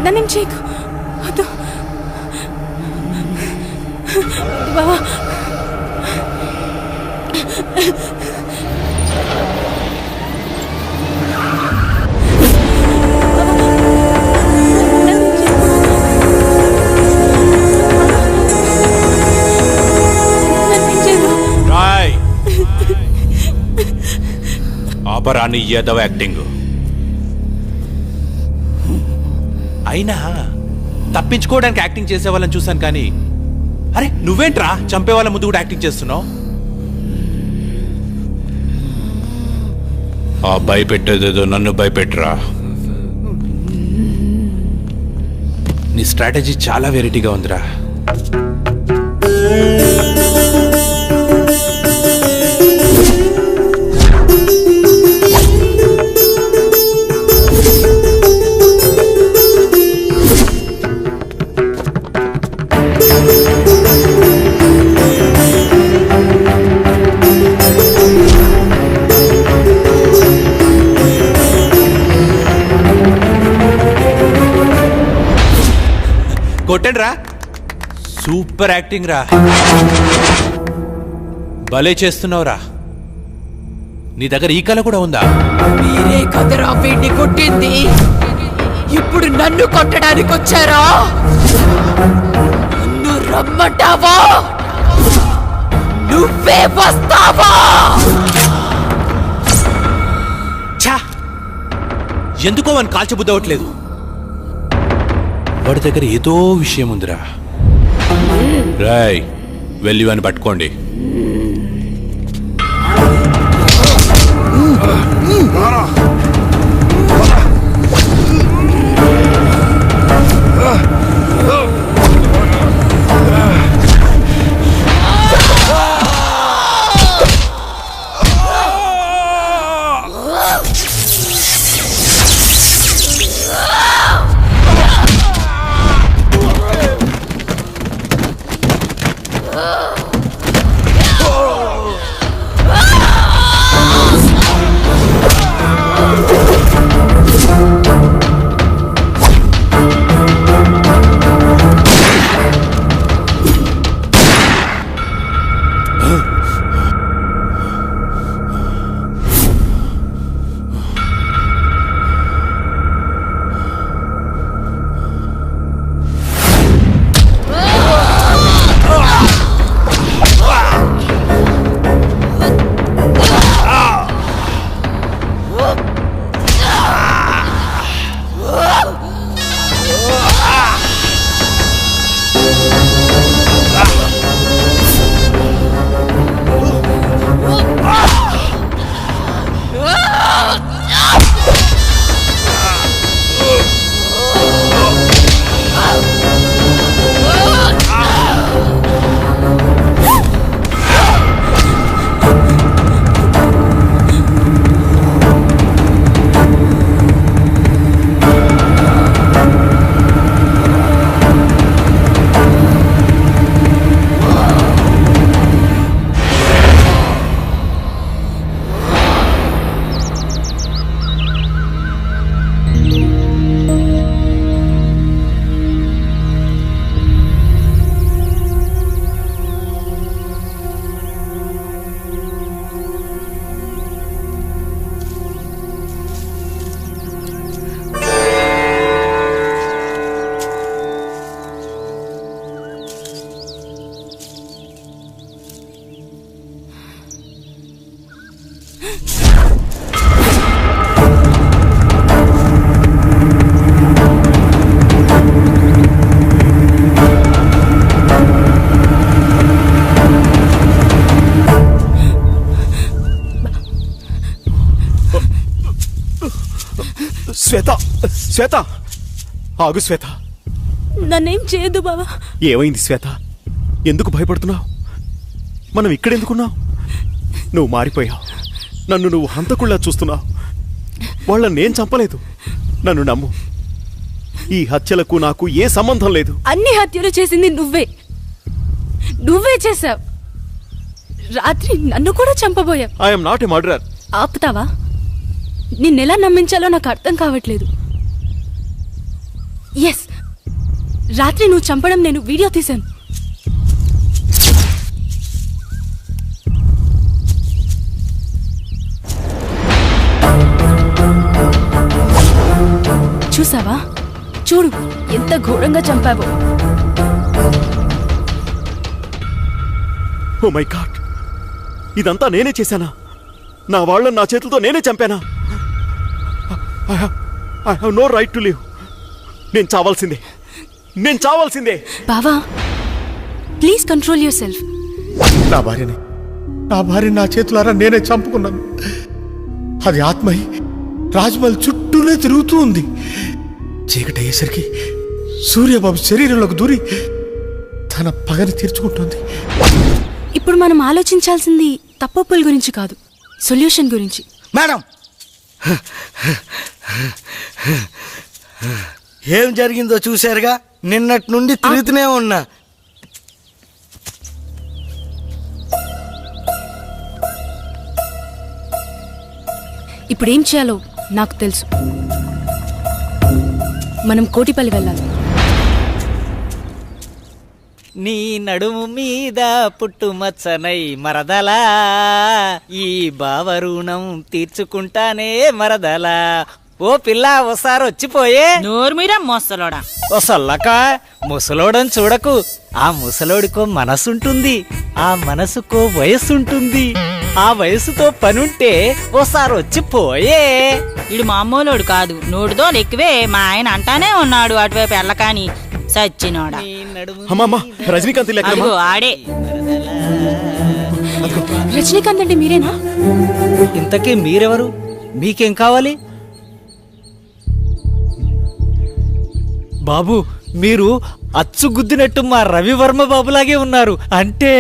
నన్నేం చేయకు. వద్దు బావా. రాయ్ ఆపరాని ఏదో యాక్టింగ్. అయినా తప్పించుకోవడానికి యాక్టింగ్ చేసే వాళ్ళని చూశాను కానీ, అరే నువ్వేంట్రా చంపే వాళ్ళ ముందు కూడా యాక్టింగ్ చేస్తున్నావు? ఆ భయపెట్టేదేదో నన్ను భయపెట్టరా. నీ స్ట్రాటజీ చాలా వెరైటీగా ఉందిరా. కొట్టండి రా. సూపర్ యాక్టింగ్ రా. భలే చేస్తున్నావురా. నీ దగ్గర ఈ కళ కూడా ఉందా? మీరే కదరా వీడిని కొట్టింది. ఇప్పుడు నన్ను కొట్టడానికి వచ్చారా? నన్ను రమ్మంటావా? నువ్వే వస్తావా? ఛా! ఎందుకో వాడిని కాల్చబుద్ధి అవ్వట్లేదు. వాడి దగ్గర ఏదో విషయం ఉందిరా. రాయ్ వెళ్ళి వాడిని పట్టుకోండి. శ్వేత, శ్వేత, ఆగు శ్వేత. నన్నేం చేయొద్దు బావా. ఏమైంది శ్వేత? ఎందుకు భయపడుతున్నావు? మనం ఇక్కడెందుకున్నావు? నువ్వు మారిపోయావు. నన్ను నువ్వు హంతకుళ్ళా చూస్తున్నావు. వాళ్ళని నేను చంపలేదు. నన్ను నమ్ము. ఈ హత్యలకు నాకు ఏ సంబంధం లేదు. అన్ని హత్యలు చేసింది నువ్వే చేశావు. రాత్రి నన్ను కూడా చంపబోయావు. I'm not a murderer. ఆపుతావా? నిన్నెలా నమ్మించాలో నాకు అర్థం కావట్లేదు. ఎస్, రాత్రి నువ్వు చంపడం నేను వీడియో తీశాను. చూసావా? చూడు ఎంత ఘోరంగా చంపావో. ఓ మై గాడ్, ఇదంతా నేనే చేశానా? నా వాళ్ళని నా చేతులతో నేనే చంపానా? I have no right to live. నేను చావాల్సిందే. బావా, ప్లీజ్ కంట్రోల్ యువర్ సెల్ఫ్. నా భార్యని నా చేతులారా నేనే చంపుకున్నాను. అది ఆత్మయి రాజ్మహల్ చుట్టూనే తిరుగుతూ ఉంది. చీకటి అయ్యేసరికి సూర్యబాబు శరీరంలోకి దూరి తన పగని తీర్చుకుంటుంది. ఇప్పుడు మనం ఆలోచించాల్సింది తప్పొప్పుల గురించి కాదు, సొల్యూషన్ గురించి. మేడం, ఏం జరిగిందో చూశారుగా. నిన్నటి నుండి తిరుగుతూనే ఉన్నా. ఇప్పుడేం చేయాలో నాకు తెలుసు. మనం కోటిపల్లి వెళ్ళాలి. నీ నడుము మీద పుట్టుమచ్చనై మరదలా, ఈ బావరుణం తీర్చుకుంటానే మరదలా. ఓ పిల్ల ఓసారి వచ్చిపోయే. నోరు మీరా మోసలోడా. ఓ సల్లక, ముసలోడని చూడకు. ఆ ముసలోడికో మనసుంటుంది, ఆ మనసుకో వయసుంటుంది. ఆ వయసుతో పనుంటే ఓసారి వచ్చిపోయే. ఇడు మామూలోడు కాదు, నోటితో ఎక్కువే. మా ఆయన అంటానే ఉన్నాడు అటువైపు వెళ్ళకాని సచ్చినోడా. అమ్మమ్మ, రజనీకాంత్ అదిగో ఆడే. రజనీకాంత్ అంటే మీరేనా? ఇంతకీ మీరెవరు? మీకేం కావాలి? బాబు, మీరు అచ్చుగుద్దినట్టు మా రవివర్మ బాబులాగే ఉన్నారు. అంటే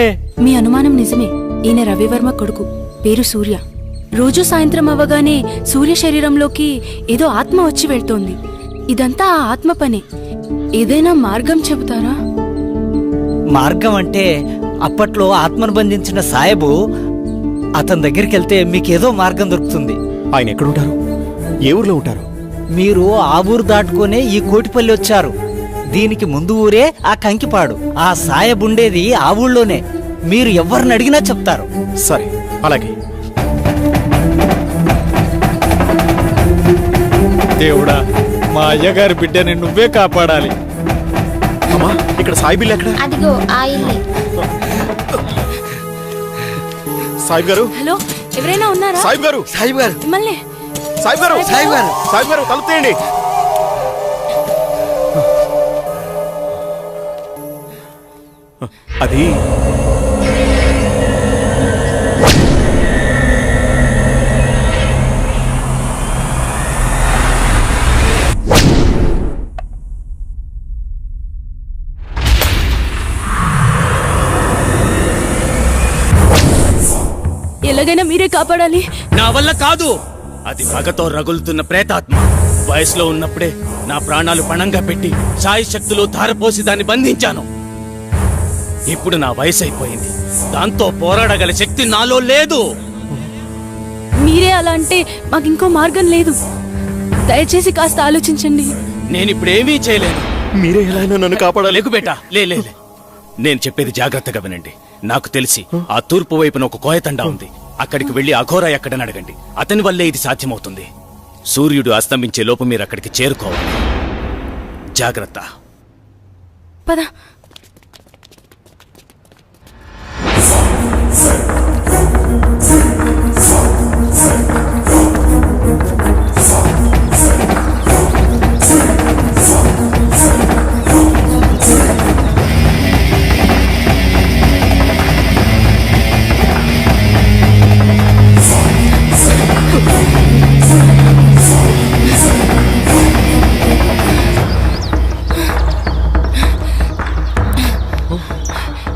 మీ అనుమానం నిజమే. ఈయన రవివర్మ కొడుకు, పేరు సూర్య. రోజు సాయంత్రం అవ్వగానే సూర్య శరీరంలోకి ఏదో ఆత్మ వచ్చి వెళ్తోంది. ఇదంతా ఆ ఆత్మ పనే. ఏదైనా మార్గం చెబుతారా? మార్గం అంటే అప్పట్లో ఆత్మను బంధించిన సాయబు, అతని దగ్గరికి వెళ్తే మీకేదో మార్గం దొరుకుతుంది. ఆయన ఎక్కడుంటారు? ఏ ఊర్లో ఉంటారు? మీరు ఆ ఊరు దాటుకునే ఈ కోటిపల్లి వచ్చారు. దీనికి ముందు ఊరే ఆ కంకిపాడు. ఆ సాయబుండేది ఆ ఊళ్ళోనే. మీరు ఎవరిని అడిగినా చెప్తారు. సరే, అలాగే. దేవుడా, మా అయ్యగారి బిడ్డని నువ్వే కాపాడాలి. అమ్మా, ఇక్కడ సాయి బిల్లు ఎక్కడ? అదిగో ఆ ఇల్లే. సాయిబ్ గారు. హలో, ఎవరైనా ఉన్నారా? సాయిబ్ గారు. మిమ్మల్ని. సాయిబ్ గారు, తలుపు తీయండి. అది ఎలాగైనా మీరే కాపాడాలి. నా వల్ల కాదు. అది పగతో రగులుతున్న ప్రేతాత్మ. వయసులో ఉన్నప్పుడే నా ప్రాణాలు పణంగా పెట్టి సాయి శక్తులు ధారపోసి దాన్ని బంధించాను. ఇప్పుడు నా వయసు అయిపోయింది. దాంతో పోరాడగల శక్తి నాలో లేదు. మీరే అలా అంటే మాకు ఇంకో మార్గం లేదు. దయచేసి కాస్త ఆలోచించండి. నేనిప్పుడేమీ చేయలేను. మీరే ఎలా అయినా నన్ను కాపాడాలి. లేకు బేటా, లే. నేను చెప్పేది జాగ్రత్తగా వినండి. నాకు తెలిసి ఆ తూర్పు వైపున ఒక కోయతండా ఉంది. అక్కడికి వెళ్లి అఘోరా ఎక్కడని అడగండి. అతని వల్లే ఇది సాధ్యమవుతుంది. సూర్యుడు అస్తమించే లోపు మీరు అక్కడికి చేరుకోవాలి. జాగ్రత్త. పద.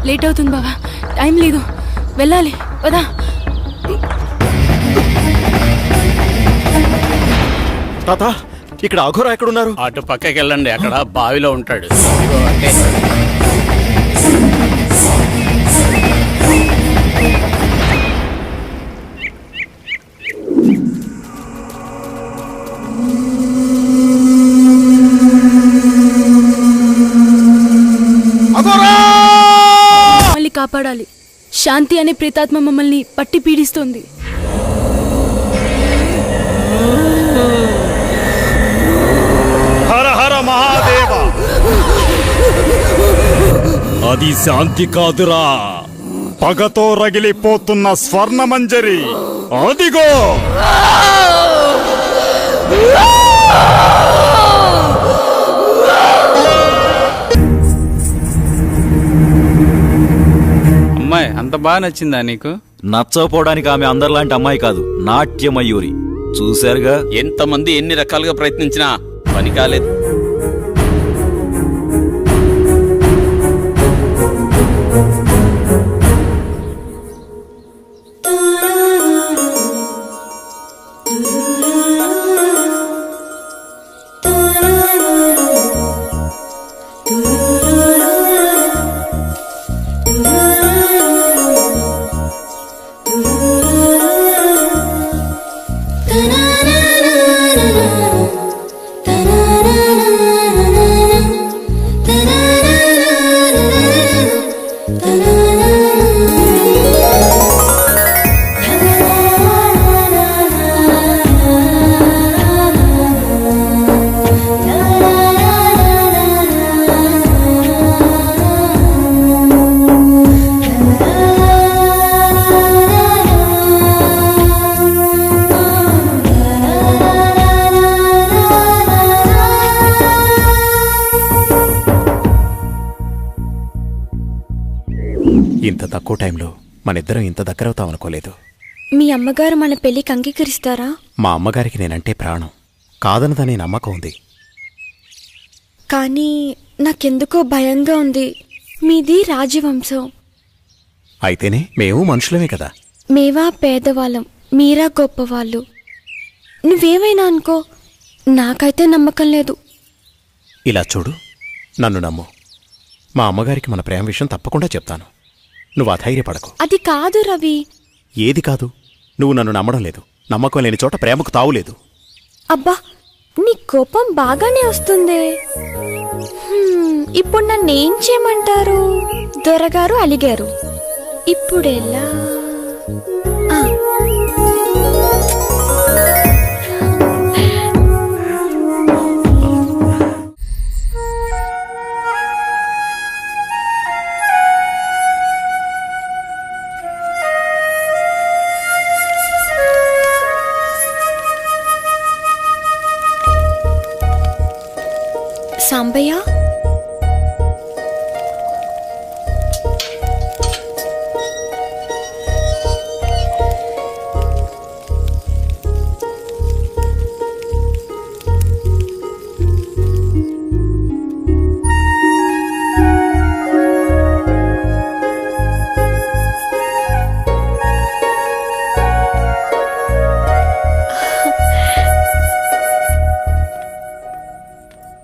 లేట్ అవుతుంది బాబా, టైం లేదు, వెళ్ళాలి. పదా. తాత, ఇక్కడ అఘోరా ఎక్కడున్నారు? అటు పక్కకి వెళ్ళండి, అక్కడ బావిలో ఉంటాడు. బయటపడాలి. శాంతి అనే ప్రేతాత్మ మమ్మల్ని పట్టి పీడిస్తోంది. హర హర మహాదేవ. అది శాంతి కాదురా, పగతో రగిలిపోతున్న స్వర్ణమంజరి. అదిగో అమ్మాయి అంత బాగా నచ్చిందా నీకు? నచ్చకపోవడానికి ఆమె అందరిలాంటి అమ్మాయి కాదు, నాట్యమయూరి. చూశారుగా, ఎంతమంది ఎన్ని రకాలుగా ప్రయత్నించినా పని కాలేదు. ఇంత తక్కువ టైంలో మనిద్దరం ఇంత దగ్గరవుతాం అనుకోలేదు. మీ అమ్మగారు మన పెళ్లికి అంగీకరిస్తారా? మా అమ్మగారికి నేనంటే ప్రాణం, కాదనదనే నమ్మకం ఉంది. కానీ నాకెందుకో భయంగా ఉంది. మీది రాజవంశం. అయితేనే మేము మనుషులమే కదా. మేవా పేదవాళ్ళం, మీరా గొప్పవాళ్ళు. నువ్వేమైనా అనుకో, నాకైతే నమ్మకం లేదు. ఇలా చూడు, నన్ను నమ్ము. మా అమ్మగారికి మన ప్రేమ విషయం తప్పకుండా చెప్తాను. నువ్వు అధైర్యపడకు. అది కాదు రవి. ఏది కాదు? నువ్వు నన్ను నమ్మడం లేదు. నమ్మకం లేని చోట ప్రేమకు తావులేదు. అబ్బా, నీ కోపం బాగానే వస్తుంది. ఇప్పుడు నన్నేం చేయమంటారు? దొరగారు అలిగారు, ఇప్పుడెలా? సాంబయ్య,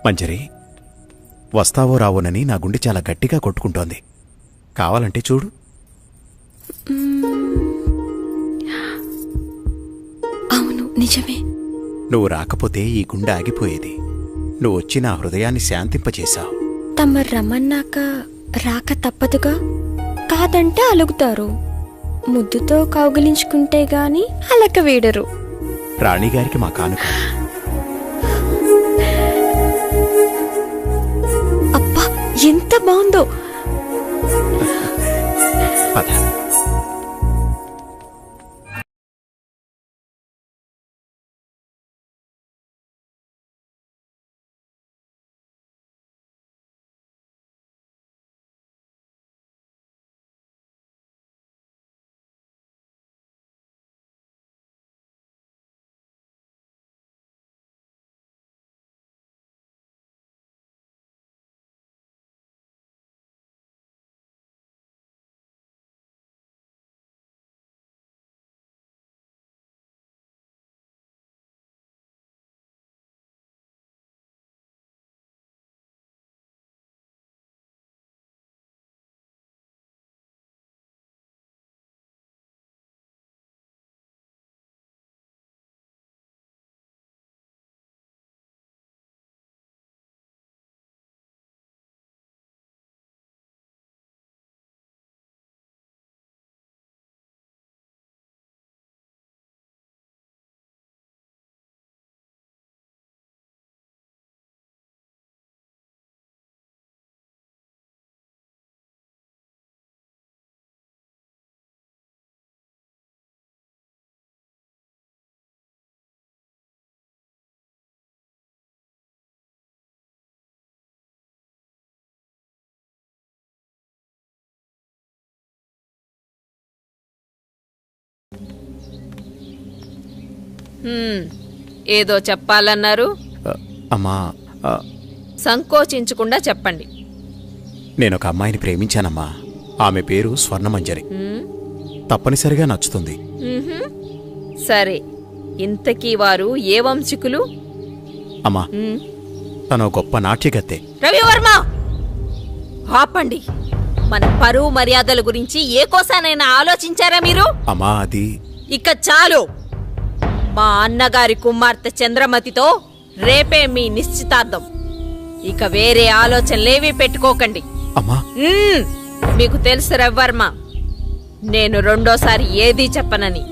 మంజరి, వస్తావో రావోనని నా గుండె చాలా గట్టిగా కొట్టుకుంటోంది. కావాలంటే చూడు. అవును, నిజమే. నువ్వు రాకపోతే ఈ గుండె ఆగిపోయేది. నువ్వు వచ్చి నా హృదయాన్ని శాంతింపచేశావు. తమరు రమ్మన్నాక రాక తప్పదుగా. కాదంటే అలుగుతారు. ముద్దుతో కౌగిలించుకుంటే గాని అలక వేడరు. రాణిగారికి మా కానుక. అబ్బా, ఎంత బాగుందో. పద. ఏదో చెప్పాలన్నారు, అమ్మా సంకోచించకుండా చెప్పండి. నేనొక అమ్మాయిని ప్రేమించానమ్మా. ఆమె పేరు స్వర్ణమంజరి. తప్పనిసరిగా నచ్చుతుంది. సరే, ఇంతకీ వారు ఏ వంశికులు? అమ్మా, తను గొప్ప నాట్యగత్తె. రవివర్మ, ఆపండి. మన పరువు మర్యాదల గురించి ఏ కోసానైనా ఆలోచించారా మీరు? అమ్మా, అది ఇక చాలు. మా అన్నగారి కుమార్తె చంద్రమతితో రేపే మీ నిశ్చితార్థం. ఇక వేరే ఆలోచనలేవీ పెట్టుకోకండి. అమ్మా, మీకు తెలుసు రవివర్మ, నేను రెండోసారి ఏదీ చెప్పనని.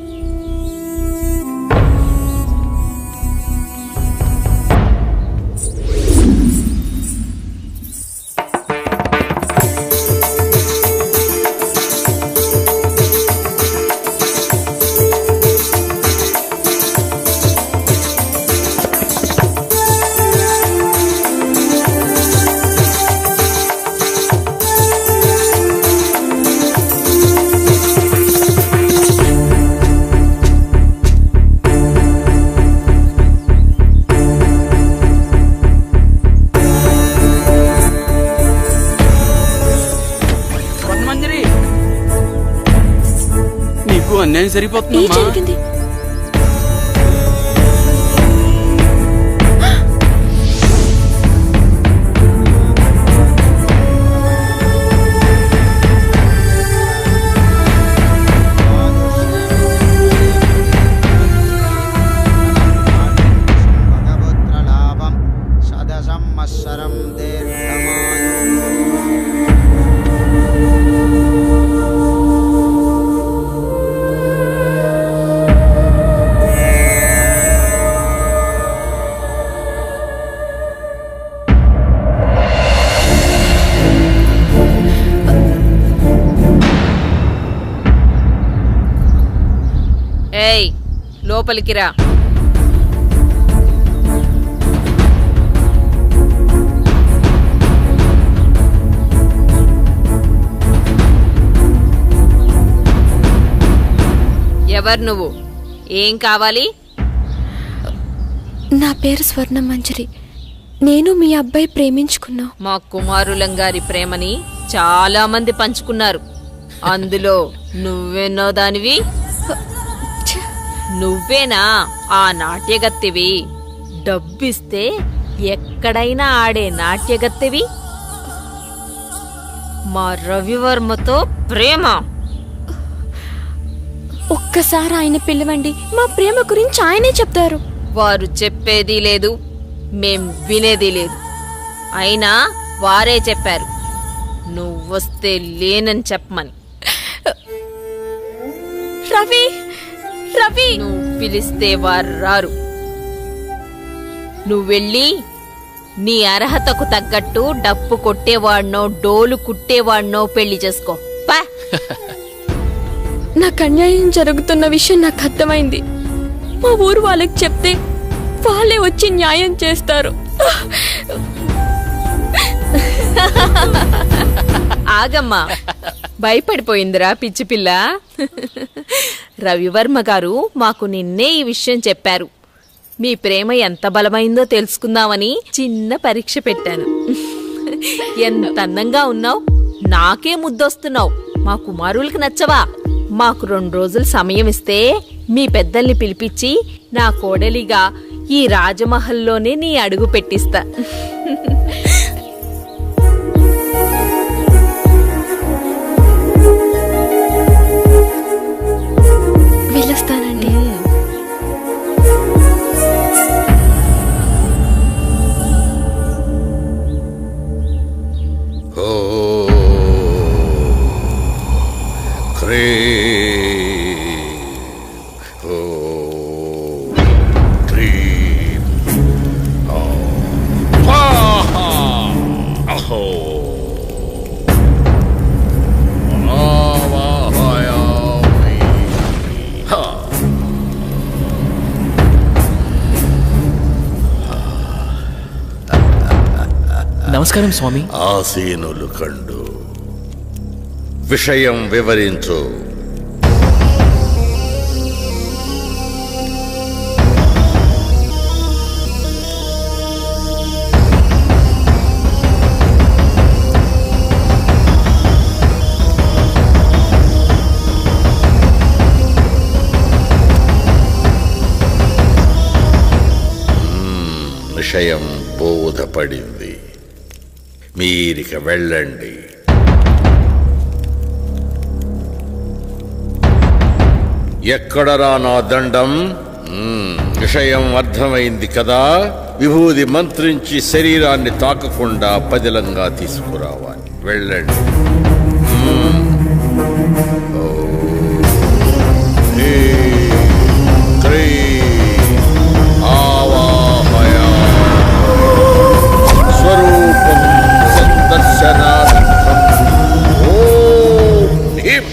నీకు అన్యాయం సరిపోతుందమ్మా. ఏయ్, లోపలికి రా. ఎవరు నువ్వు? ఏం కావాలి? నా పేరు స్వర్ణమంజరి. నేను మీ అబ్బాయి ప్రేమించుకున్నా. మా కుమారులంగారి ప్రేమని చాలా మంది పంచుకున్నారు. అందులో నువ్వెన్నో దానివి. నువ్వేనా ఆ నాట్యగత్తెవి? డబ్బిస్తే ఎక్కడైనా ఆడే నాట్యగత్తెవి? మా రవివర్మతో ప్రేమ? ఒక్కసారి ఆయన పిలవండి, మా ప్రేమ గురించి ఆయనే చెప్తారు. వారు చెప్పేది లేదు, మేం వినేది లేదు. అయినా వారే చెప్పారు నువ్వొస్తే లేనని చెప్పమని. రవి, రవి, నువ్వు పిలిస్తే వారు రారు. నువ్వెళ్ళి నీ అర్హతకు తగ్గట్టు డప్పు కొట్టేవాడినో డోలు కుట్టేవాడినో పెళ్లి చేసుకో. నాకు అన్యాయం జరుగుతున్న విషయం నాకు అర్థమైంది. మా ఊరు వాళ్ళకి చెప్తే వాళ్ళే వచ్చి న్యాయం చేస్తారు. ఆగమ్మా, భయపడిపోయిందిరా పిచ్చి పిల్ల. రవివర్మ గారు మాకు నిన్నే ఈ విషయం చెప్పారు. మీ ప్రేమ ఎంత బలమైందో తెలుసుకుందామని చిన్న పరీక్ష పెట్టాను. ఎంత అందంగా ఉన్నావు, నాకే ముద్దొస్తున్నావు. మా కుమారులకు నచ్చవా? మాకు 2 రోజులు సమయం ఇస్తే మీ పెద్దల్ని పిలిపించి నా కోడలిగా ఈ రాజమహల్లోనే నీ అడుగు పెట్టిస్తా. వెళ్ళొస్తానండి. నమస్కారం స్వామి. ఆసీనులు కండు విషయం వివరించు. విషయం బోధపడింది. మీరిక వెళ్ళండి. ఎక్కడరా నా దండం? విషయం అర్థమైంది కదా. విభూది మంత్రించి శరీరాన్ని తాకకుండా పదిలంగా తీసుకురావాలి. వెళ్ళండి. స్వరూపం సందర్శనార్థం. ఓం హ్రీం.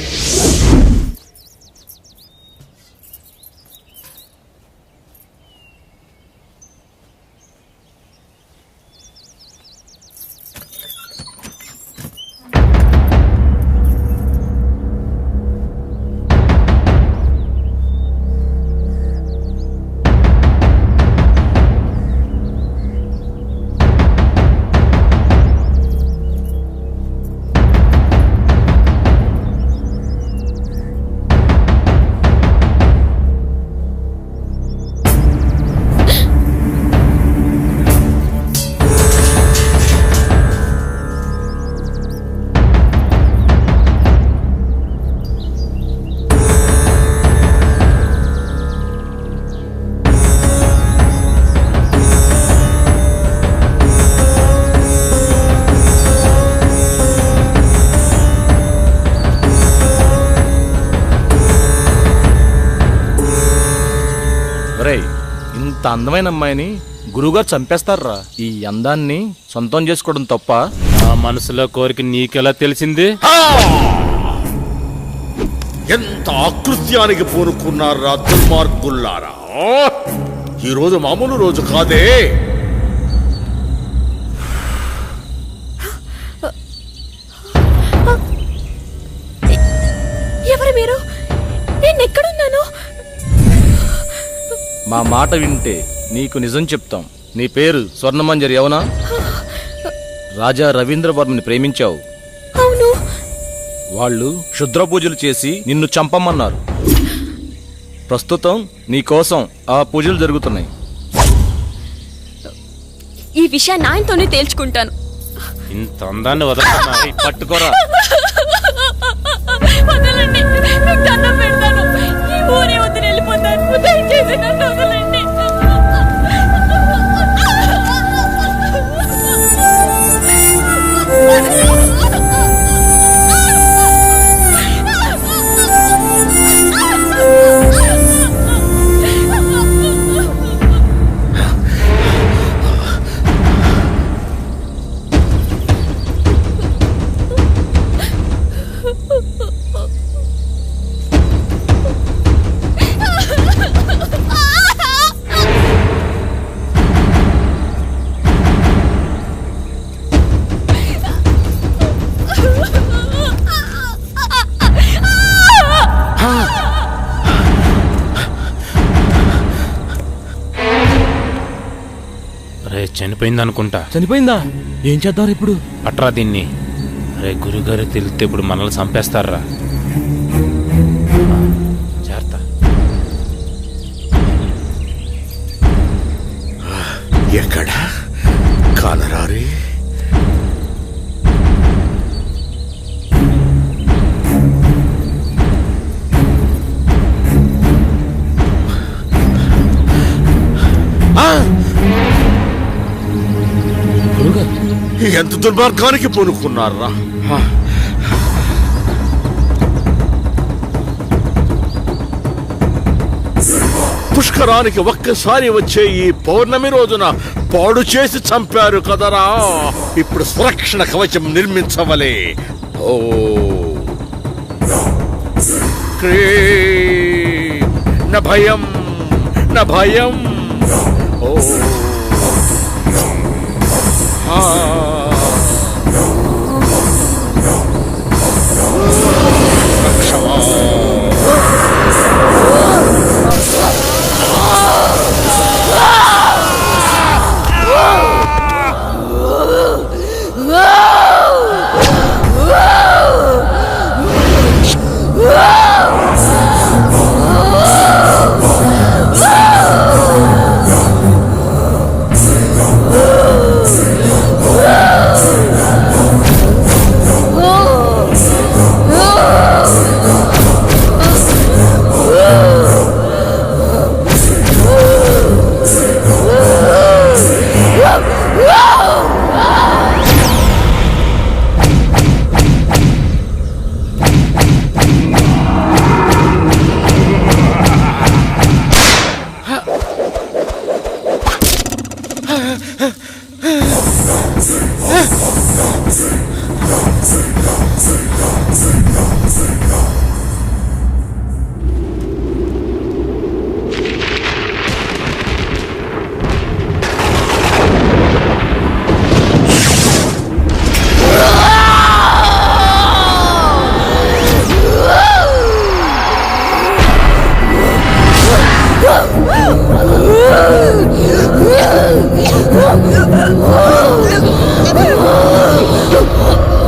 ఇంత అందమైన అమ్మాయిని గురువుగారు చంపేస్తారా? ఈ అందాన్ని సొంతం చేసుకోవడం తప్ప? నా మనసులో కోరిక నీకెలా తెలిసింది? ఎంత ఆకృత్యానికి పూనుకున్నారా దుర్మార్గుల్లారా! ఈరోజు మామూలు రోజు కాదే. ఎవరు మీరు? నేను ఎక్కడున్నాను? మా మాట వింటే నీకు నిజం చెప్తాం. నీ పేరు స్వర్ణమంజరి అవునా? రాజా రవీంద్రవర్మని ప్రేమించావు. అవును. వాళ్ళు క్షుద్ర పూజలు చేసి నిన్ను చంపమన్నారు. ప్రస్తుతం నీ కోసం ఆ పూజలు జరుగుతున్నాయి. ఈ విషయాన్ని ఆయనతోనే తేల్చుకుంటాను. ఇంత అందాన్ని వదలన్నా పట్టుకోరా. వదలండి, మీకు దండం పెడతాను. ఈ ఊరే వదిలి వెళ్ళిపోతాను. దయచేసి నన్ను వదలండి. రే చనిపోయింది అనుకుంటా. చనిపోయిందా? ఏం చేద్దాం ఇప్పుడు? పట్రా దీన్ని. రే గురుగారు తెలిస్తే ఇప్పుడు మనల్ని చంపేస్తారా? జాగ్రత్త. ఎక్కడ కానరారి? ఎంత దుర్మార్గానికి పూనుకున్నారా! పుష్కరానికి ఒక్కసారి వచ్చే ఈ పౌర్ణమి రోజున పాడు చేసి చంపారు కదరా. ఇప్పుడు సురక్షణ కవచం నిర్మించవలే. ఓ న భయం న భయం. ఓ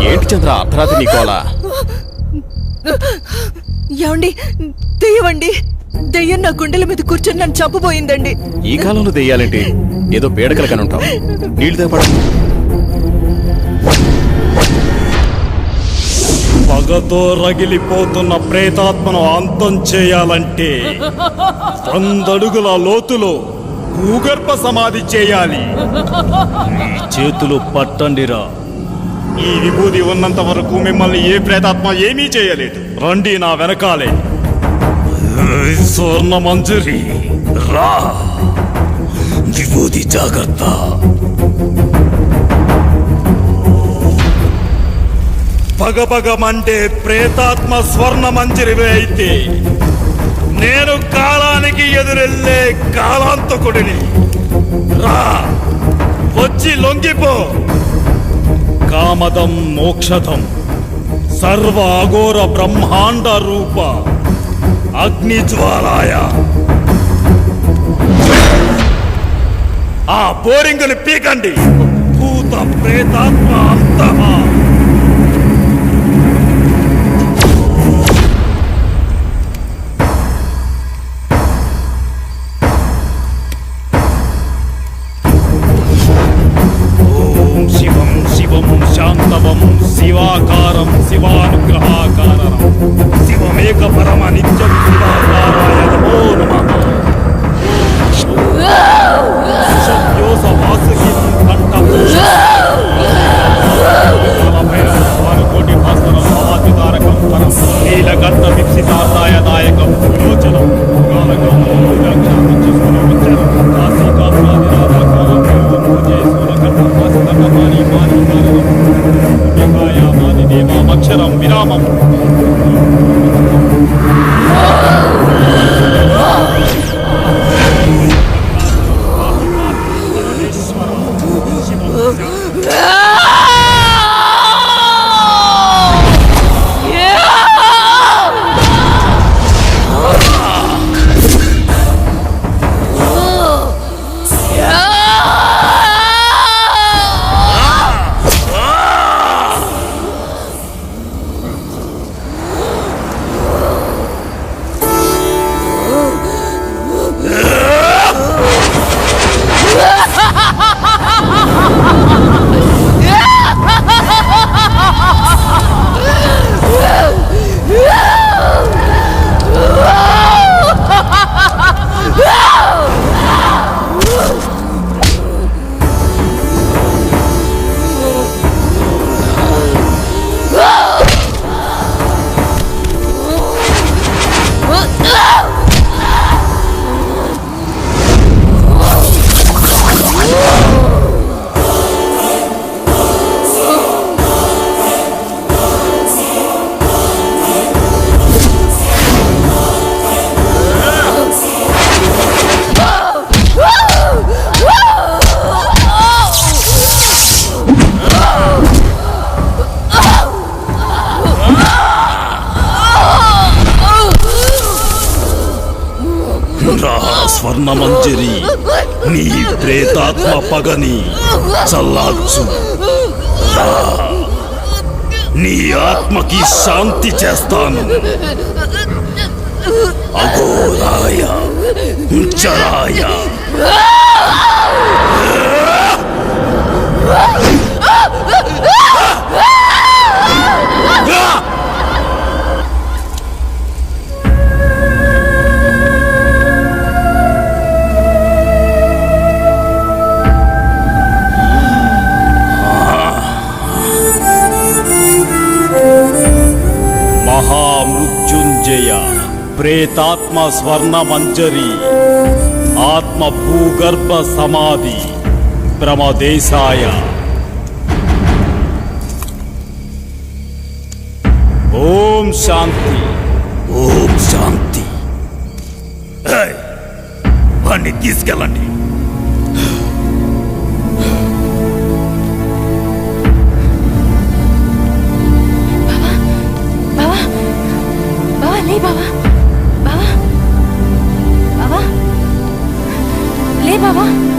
ఏంటి చంద్ర అర్ధరాత్రి నీకోలా? ఏమండి, దెయ్యమండి. దెయ్యం నా గుండెల మీద కూర్చొని నన్ను చంపబోయిందండి. ఈ కాలంలో దెయ్యాలేంటి? ఏదో పేడకలు కనుంటావు. నీళ్లు తెపడ. పగతో రగిలిపోతున్న ప్రేతాత్మను అంతం చేయాలంటే 100 అడుగుల లోతులో భూగర్భ సమాధి చేయాలి. ఈ చేతులు పట్టండిరా. ఈ విభూది ఉన్నంత వరకు మిమ్మల్ని ఏ ప్రేతాత్మ ఏమీ చేయలేదు. రండి నా వెనకాలే. స్వర్ణ మంజరి రా. విభూది జాగ్రత్త. పగపగమంటే ప్రేతాత్మ స్వర్ణ మంజరివే అయితే నేను కాలానికి ఎదురెళ్ళే కాలాంతకుడిని. రా, వచ్చి లొంగిపో. కామదం మోక్షదం సర్వ అఘోర బ్రహ్మాండ రూప అగ్నిజ్వాలాయ. ఆ బోరింగుని పీకండి. భూత ప్రేతాత్మ అంతమా. శివం శివం శాంతవం శివాకారం శివానుగ్రహాకారం శివమేక పరమ నిత్యం శివాకారాయ నమో నమః. సత్యోస వాసుకి కంఠకోటి భాస్కరం భవాతితారకం పరం నీలకంఠ విక్షితార్థాయ దాయకం విమోచనం కాలకం అక్షరం విరామం. స్వర్ణ మంజరి నీ ప్రేతాత్మ పగని చల్లార్చు. నీ ఆత్మకి శాంతి చేస్తాను. అఘోరాయ చరాయ మహామృత్యుంజయ ప్రేతాత్మ స్వర్ణ మంజరి ఆత్మ భూగర్భ సమాధి ప్రమదేశాయ. ఓం శాంతి. ఓం శాంతి. వాణ్ణి తీసుకెళ్ళండి. బావా బావా లే బావా బావా బావా లే బావా